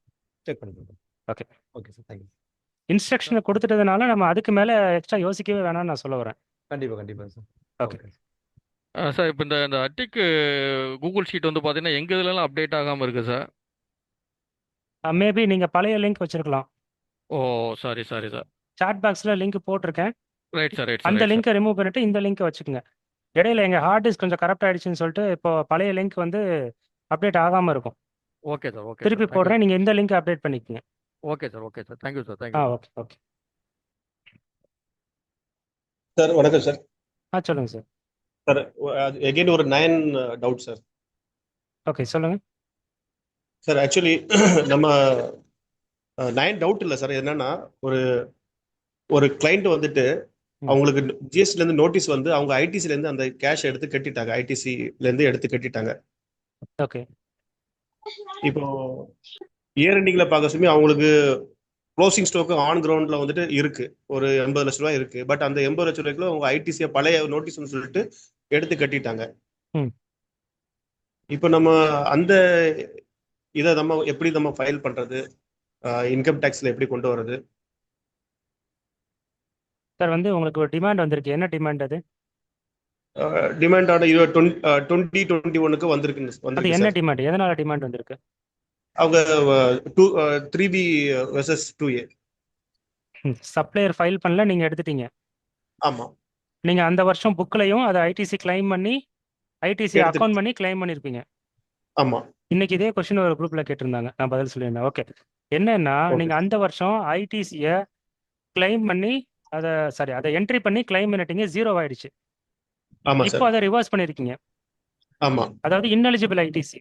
செக் பண்ணிக்கிறேன். ஓகே. Okay sir, thank you. இன்ஸ்ட்ரக்ஷனை கொடுத்துட்டதுனால நம்ம அதுக்கு மேலே எக்ஸ்ட்ரா யோசிக்கவே வேணாம்னு நான் சொல்ல வரேன். கண்டிப்பாக சார். ஓகே சார், இப்போ இந்த அட்டிக்கு கூகுள் ஷீட் வந்து பார்த்தீங்கன்னா எங்கள் இதுலலாம் அப்டேட் ஆகாமல் இருக்குது சார். மேபி நீங்கள் பழைய லிங்க் வச்சிருக்கலாம். ஓ, சாரி சார். சாட் பாக்ஸில் லிங்க் போட்டிருக்கேன், ரைட் சார். அந்த லிங்கை ரிமூவ் பண்ணிட்டு இந்த லிங்கை வச்சுக்கோங்க. இடையில எங்கள் ஹார்ட் டிஸ்க் கொஞ்சம் கரப்ட் ஆயிடுச்சுன்னு சொல்லிட்டு இப்போ பழைய லிங்க் வந்து அப்டேட் ஆகாமல் இருக்கும். Okay sir. ஓகே திருப்பி போடுறேன், நீங்கள் இந்த லிங்க் அப்டேட் பண்ணிக்கோங்க. Okay sir. Okay sir, thank you sir. Thank you. Okay okay. Sir வணக்கம் சார். சொல்லுங்க சார். சார் எகைன் ஒரு 9 டவுட் சார். ஓகே சொல்லுங்க சார். ஆக்சுவலி நம்ம 9 டவுட் இல்லை சார். என்னன்னா ஒரு கிளைண்ட் வந்துட்டு அவங்களுக்கு ஜிஎஸ்டில இருந்து நோட்டீஸ் வந்து அவங்க ஐடிசில இருந்து அந்த கேஷ் எடுத்து கட்டிட்டாங்க, ஐடிசில இருந்து எடுத்து கட்டிட்டாங்க. ஓகே. இப்போ இயர் எண்டிங்ல பார்க்க சொல்லி அவங்களுக்கு க்ளோசிங் ஸ்டாக் ஆன் கிரவுண்ட்ல வந்துட்டு இருக்கு, ஒரு 80 லட்ச ரூபாய் இருக்கு. பட் அந்த 80 லட்ச ரூபாய்க்குள்ள உங்க ஐடிசியை பழைய நோட்டீஸ்னு சொல்லிட்டு எடுத்து கட்டிட்டாங்க. ம். இப்போ நம்ம அந்த இதை நம்ம எப்படி நம்ம ஃபைல் பண்றது, இன்கம் டேக்ஸ்ல எப்படி கொண்டு வர்றது? சார் வந்து உங்களுக்கு ஒரு டிமாண்ட் வந்திருக்கு. என்ன டிமாண்ட் அது? டிமாண்டான 2021 அது வந்திருக்கு என்ன சார். டிமாண்ட்? எதனால டிமாண்ட் வந்திருக்கு? அவங்க 3B versus 2A. Supplier file பண்ணல, நீங்க எடுத்துட்டீங்க. ஆமா, நீங்க அந்த வருஷம் புக்லையும் அதை ஐடிசி கிளைம் பண்ணி ஐடிசி எடுத்துட்டு அக்கௌண்ட் பண்ணி கிளைம் பண்ணியிருப்பீங்க. ஆமா. இன்னைக்கு இதே கொஸ்டின் ஒரு குரூப்ல கேட்டிருந்தாங்க, நான் பதில் சொல்லியிருந்தேன். ஓகே, என்னன்னா ஓகே நீங்க அந்த வருஷம் ஐடிசியை கிளைம் பண்ணி அதை என்ட்ரி பண்ணி கிளைம் பண்ணிட்டீங்க, 0 ஆயிடுச்சு. ஆமா இப்போ சார். அதை ரிவர்ஸ் பண்ணிருக்கீங்க, ஆமா, அதாவது ineligible ஐடிசி.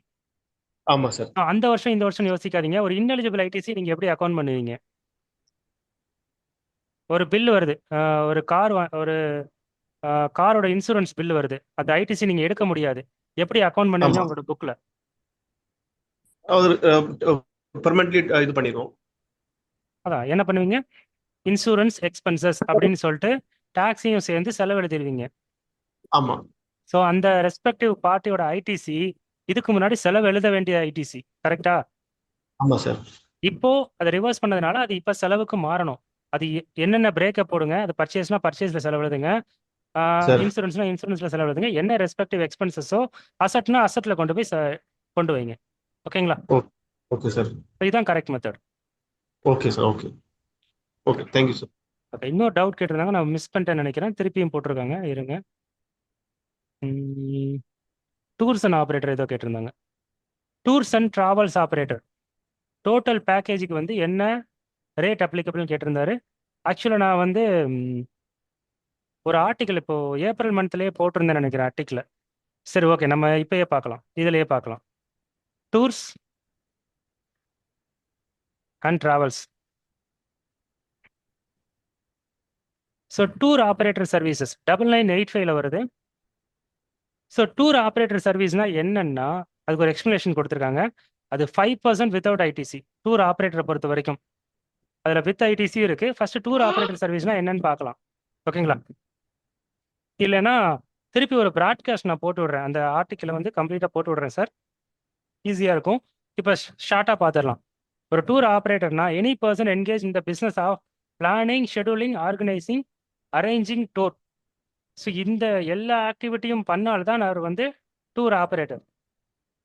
ஆமா சார். அந்த வருஷம் இந்த வருஷம் யோசிக்காதீங்க. ஒரு ineligible ஐடிசி நீங்க எப்படி அக்கௌண்ட் பண்ணுவீங்க? ஒரு பில் வருது, ஒரு ஒரு காரோட இன்சூரன்ஸ் பில் வருது, அந்த ஐடிசி நீங்க எடுக்க முடியாது. எப்படி அக்கௌண்ட் பண்ணுவீங்க ஆமா, உங்களோட புக்ல? அவர் பெர்மனன்ட்லி இது பண்ணிடுவோம். அதான் என்ன பண்ணுவீங்க? இன்சூரன்ஸ் எக்ஸ்பென்சஸ் அப்படின்னு சொல்லிட்டு டாக்ஸையும் சேர்ந்து செலவு எழுதிடுவீங்க. ஆமா, ஸோ அந்த ரெஸ்பெக்டிவ் பார்ட்டியோட ஐடிசி இதுக்கு முன்னாடி செலவு எழுத வேண்டிய ஐடிசி, கரெக்டா? ஆமா சார். இப்போ அதை ரிவர்ஸ் பண்ணதுனால அது இப்போ செலவுக்கு மாறணும். அது என்னென்ன பிரேக்கப் போடுங்க, அது பர்ச்சேஸ்னா பர்ச்சேஸ்ல செலவு எழுதுங்க, சார். இன்சூரன்ஸ்னா இன்சூரன்ஸ்ல செலவு எழுதுங்க, என்ன ரெஸ்பெக்டிவ் எக்ஸ்பென்சஸோ அசட்னா அசட்ல கொண்டு போய் கொண்டு வைங்க. ஓகேங்களா? Okay sir. இதுதான் correct method. Okay sir. Okay okay, thank you sir. Okay, இன்னொரு டவுட் கேட்டிருந்தாங்க, நான் மிஸ் பண்ணிட்டேன்னு நினைக்கிறேன். திருப்பியும் போட்டிருக்காங்க, இருங்க. டூர்ஸ் அண்ட் ஆப்ரேட்டர் ஏதோ கேட்டிருந்தாங்க. Tours and travels operator total பேக்கேஜுக்கு வந்து என்ன ரேட் அப்ளிகபிள்னு கேட்டிருந்தாரு. ஆக்சுவலாக நான் வந்து ஒரு ஆர்டிக்கல் இப்போ ஏப்ரல் மந்த்லேயே போட்டிருந்தேன்னு நினைக்கிறேன் ஆர்டிக்கில். சரி, ஓகே, நம்ம இப்போயே பார்க்கலாம், இதிலேயே பார்க்கலாம். Tours and travels. So tour operator services 9985 வருது. ஸோ டூர் ஆப்ரேட்டர் சர்வீஸ்னா என்னன்னா அதுக்கு ஒரு எக்ஸ்பிளனேஷன் கொடுத்துருக்காங்க. அது 5% வித்தவுட் ஐடிசி, டூர் ஆப்ரேட்டரை பொறுத்த வரைக்கும். அதில் வித் ஐடிசி இருக்கு. ஃபர்ஸ்ட் டூர் ஆப்ரேட்டர் சர்வீஸ்னா என்னன்னு பார்க்கலாம், ஓகேங்களா? இல்லைன்னா திருப்பி ஒரு ப்ராட்காஸ்ட் நான் போட்டு விடுறேன், அந்த ஆர்டிக்கிளை வந்து கம்ப்ளீட்டாக போட்டு விடுறேன் சார், ஈஸியாக இருக்கும். இப்போ ஷார்ட்டாக பார்த்துடலாம். ஒரு டூர் ஆப்ரேட்டர்னா any person engage in the business of planning, scheduling, organising, arranging tour. So இந்த எல்லா ஆக்டிவிட்டியும் பண்ணால்தான் அவர் வந்து டூர் ஆப்ரேட்டர்.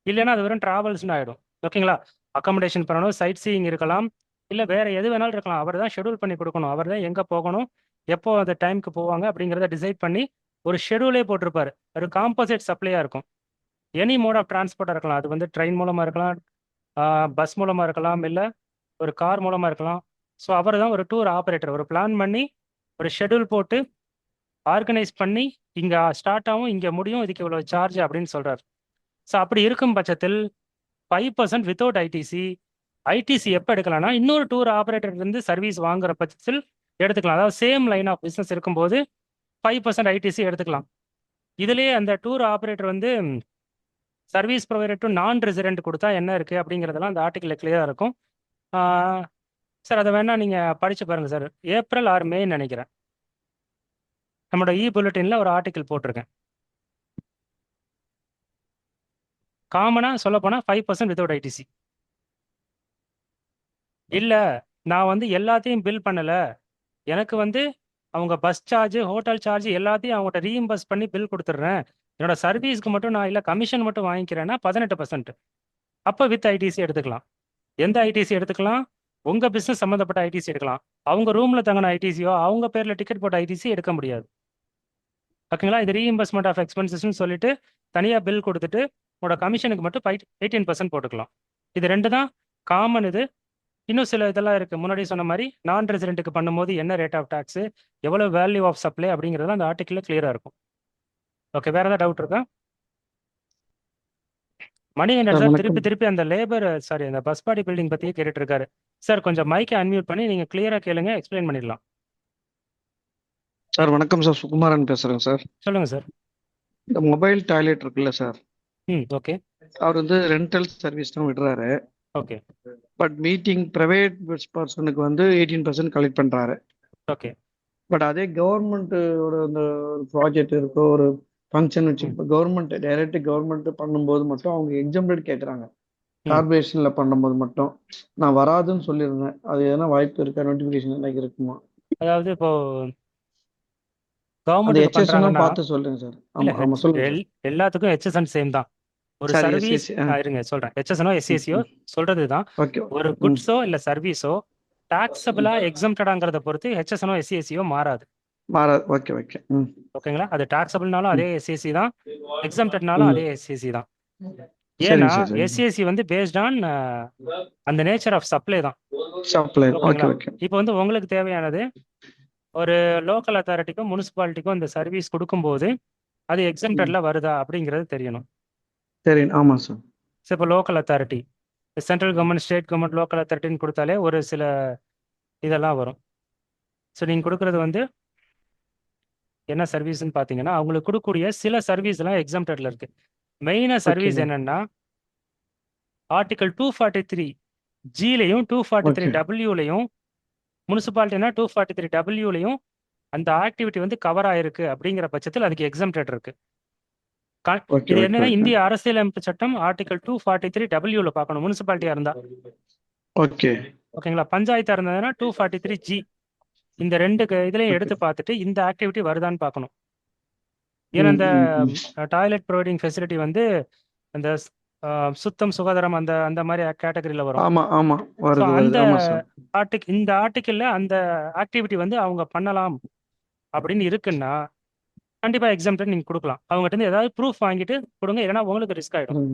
இல்லைன்னா அது வெறும் டிராவல்ஸ்னு ஆகிடும். ஓகேங்களா? அக்காமடேஷன் பண்ணணும், சைட் சீயிங் இருக்கலாம், இல்லை வேற எது வேணாலும் இருக்கலாம். அவர் தான் ஷெடியூல் பண்ணி கொடுக்கணும், அவர் தான் எங்கே போகணும், எப்போ அந்த டைமுக்கு போவாங்க அப்படிங்கிறத டிசைட் பண்ணி ஒரு ஷெடியூலே போட்டிருப்பாரு. ஒரு காம்போசிட் சப்ளையாக இருக்கும். எனி மோட் ஆஃப் டிரான்ஸ்போர்ட்டாக இருக்கலாம், அது வந்து ட்ரெயின் மூலமாக இருக்கலாம், பஸ் மூலமாக இருக்கலாம், இல்லை ஒரு கார் மூலமாக இருக்கலாம். ஸோ அவர் தான் ஒரு டூர் ஆப்ரேட்டர். ஒரு பிளான் பண்ணி ஒரு ஷெடியூல் போட்டு ஆர்கனைஸ் பண்ணி இங்கே ஸ்டார்ட் ஆகும், இங்கே முடியும், இதுக்கு இவ்வளோ சார்ஜ் அப்படின்னு சொல்கிறார். ஸோ அப்படி இருக்கும் பட்சத்தில் 5% வித்தவுட் ஐடிசி. ஐடிசி எப்போ எடுக்கலாம்னா இன்னொரு டூர் ஆப்ரேட்டர் இருந்து சர்வீஸ் வாங்குற பட்சத்தில் எடுத்துக்கலாம். அதாவது சேம் லைன் ஆஃப் பிஸ்னஸ் இருக்கும்போது 5% ஐடிசி எடுத்துக்கலாம். இதுலேயே அந்த டூர் ஆப்ரேட்டர் வந்து சர்வீஸ் ப்ரொவைடர் டு நான் ரெசிடென்ட் கொடுத்தா என்ன இருக்குது அப்படிங்கிறதெல்லாம் அந்த ஆர்டிக்கில் கிளியராக இருக்கும். சார் அதை வேணால் நீங்கள் படித்து பாருங்கள் சார், ஏப்ரல் ஆர் மேன்னு நினைக்கிறேன். நம்மளோட புல்லட்டினில் ஒரு ஆர்டிக்கிள் போட்டிருக்கேன். காமனாக சொல்ல போனால் 5% வித்தவுட் ஐடிசி. இல்லை நான் வந்து எல்லாத்தையும் பில் பண்ணலை, எனக்கு வந்து அவங்க பஸ் சார்ஜ், ஹோட்டல் சார்ஜ் எல்லாத்தையும் அவங்கள்ட்ட ரீஇம்பர்ஸ் பண்ணி பில் கொடுத்துட்றேன், என்னோட சர்வீஸ்க்கு மட்டும் நான் இல்லை கமிஷன் மட்டும் வாங்கிக்கிறேன்னா 18%. அப்போ வித் ஐடிசி எடுத்துக்கலாம். எந்த ஐடிசி எடுத்துக்கலாம்? உங்கள் பிஸ்னஸ் சம்மந்தப்பட்ட ஐடிசி எடுக்கலாம். அவங்க ரூமில் தங்கின ஐடிசியோ அவங்க பேரில் டிக்கெட் போட்ட ஐடிசி எடுக்க முடியாது. ஓகேங்களா? இது ரீஇம்பர்ஸ்மெண்ட் ஆஃப் எக்ஸ்பென்சஸ்ன்னு சொல்லிட்டு தனியாக பில் கொடுத்துட்டு உங்களோட கமிஷனுக்கு மட்டும் 18% போட்டுக்கலாம். இது ரெண்டு தான் காமன். இது இன்னும் சில இதெல்லாம் இருக்குது. முன்னாடி சொன்ன மாதிரி நான் ரெசிடென்ட்டுக்கு பண்ணும்போது என்ன ரேட் ஆஃப் டாக்ஸு, எவ்வளோ வேல்யூ ஆஃப் சப்ளை அப்படிங்கிறது அந்த ஆர்டிக்கிளில் கிளியராக இருக்கும். ஓகே, வேறு ஏதாவது டவுட் இருக்கா? மணிகண்டன் சார் திருப்பி அந்த அந்த பஸ் பாடி பில்டிங் பற்றியே கேட்டுட்டு இருக்காரு சார். கொஞ்சம் மைக்கை அன்மியூட் பண்ணி நீங்கள் கிளியராக கேளுங்க, எக்ஸ்பிளைன் பண்ணிடலாம். சார் வணக்கம் சார், சுகுமாரன் பேசுறேன் சார். சொல்லுங்கள் சார். இந்த மொபைல் டாய்லெட் இருக்குல்ல சார், ஓகே. அவர் வந்து ரெண்டல் சர்வீஸ் தான் விடுறாரு. ஓகே பட் மீட்டிங் பிரைவேட் பர்சனுக்கு வந்து 18% கலெக்ட் பண்றாரு. ஓகே பட் அதே கவர்மெண்ட்டோட அந்த ப்ராஜெக்ட் இருக்கோ ஒரு ஃபங்க்ஷன் வச்சு இப்போ கவர்மெண்ட் டைரக்ட் கவர்மெண்ட் பண்ணும்போது மட்டும் அவங்க எக்ஸாம்பிள் கேட்குறாங்க. கார்பரேஷன்ல பண்ணும்போது மட்டும் நான் வராதுன்னு சொல்லியிருந்தேன். அது எதனா வாய்ப்பு இருக்கா? நோட்டிஃபிகேஷன் என்ன இருக்குமா? அதாவது இப்போ அந்த கவர்மெண்ட்டுக்கு HSN பண்றாங்கன்னா பார்த்து சொல்லுங்க சார். இல்ல ஆமா ஆமா சொல்லுங்க சார். எல்லாத்துக்கும் HSN சேம் தான். ஒரு சார் சர்வீஸ் எஸ்எஸ்சி இருங்க சொல்றேன். HSNஓ SCSO சொல்றது தான். ஓகே ஒரு குட்ஸோ இல்ல சர்வீஸோ டாக்ஸபிளா எக்ஸம்டடாங்கிறத பொறுத்து HSNஓ SCSO மாறாது. மாறாது. Okay okay. ஓகேங்களா? அது டாக்ஸபிள்னாலும் அதே SCSC தான், எக்ஸம்டட்னாலும் அதே SCSC தான். ஏன்னா சரிங்க சார் சரிங்க SCSC வந்து பேஸ்ட் ஆன் அந்த நேச்சர் ஆஃப் சப்ளை தான். சப்ளை. ஓகே ஓகேங்களா? ஓகே. இப்போ வந்து உங்களுக்கு தேவையானது ஒரு லோக்கல் அத்தாரிட்டிக்கும் முனிசிபாலிட்டிக்கும் இந்த சர்வீஸ் கொடுக்கும்போது அது எக்ஸம்டட்ல வருதா அப்படிங்கிறது தெரியணும். சரி ஆமா சார். ஸோ இப்போ local authority central government, state government, local அத்தாரிட்டின்னு கொடுத்தாலே ஒரு சில இதெல்லாம் வரும். ஸோ நீங்கள் கொடுக்குறது வந்து என்ன சர்வீஸ்ன்னு பார்த்தீங்கன்னா அவங்களுக்கு கொடுக்கக்கூடிய சில சர்வீஸ் எல்லாம் எக்ஸம்டட்ல இருக்கு. மெயினாக சர்வீஸ் என்னன்னா ஆர்டிகல் 243 ஜிலையும் 243 டபிள்யூலையும் முனிசிபாலிட்டினா 243 டபிள்யூலையும் அந்த ஆக்டிவிட்டி வந்து கவர் ஆயிருக்கு அப்படிங்கிற பட்சத்தில் அதுக்கு எக்ஸம்டட் இருக்கு. இது என்னன்னா இந்திய அரசியலமைப்பு சட்டம் ஆர்டிகல் 243 டபிள்யூல பார்க்கணும் முனிசிபாலிட்டியா இருந்தா. ஓகே ஓகேங்களா? பஞ்சாயத்தா இருந்ததுன்னா 243 ஜி. இந்த ரெண்டு இதுலையும் எடுத்து பார்த்துட்டு இந்த ஆக்டிவிட்டி வருதான்னு பார்க்கணும். ஏன்னா இந்த டாய்லெட் ப்ரொவைடிங் ஃபெசிலிட்டி வந்து அந்த சுத்தம் சுகாதாரம் அந்த அந்த மாதிரி கேட்டகரியில வரும். ஆமா ஆமா வருது அந்த வருது. ஆமா சார். இந்த ஆர்டிக்கல்ல அந்த ஆக்டிவிட்டி வந்து அவங்க பண்ணலாம் அப்படின்னு இருக்குன்னா கண்டிப்பா எக்ஸாம்டட் நீங்க கொடுக்கலாம். அவங்ககிட்ட இருந்து ஏதாவது ப்ரூஃப் வாங்கிட்டு கொடுங்க, இல்லைன்னா உங்களுக்கு ரிஸ்க் ஆயிடும்.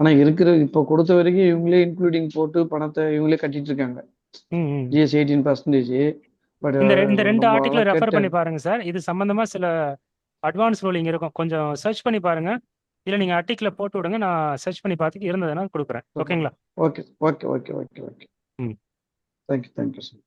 ஆனா இருக்கிற இப்போ கொடுத்த வரைக்கும் இவங்களே இன்க்ளூடிங் போட்டு பணத்தை இவங்களே கட்டிட்டு இருக்காங்க. ஜிஎஸ் 18%. பட் இந்த ரெண்டு ஆர்டிக்கல் ரெஃபர் பண்ணி பாருங்க சார். இது சம்பந்தமா சில அட்வான்ஸ் ரூலிங் இருக்கும், கொஞ்சம் சர்ச் பண்ணி பாருங்க. இல்ல நீங்க ஆர்டிக்கல போட்டு விடுங்க, நான் சர்ச் பண்ணி பார்த்துட்டு இருந்ததுன்னா கொடுக்குறேன். ஓகேங்களா? Okay okay okay okay okay. Thank you sir.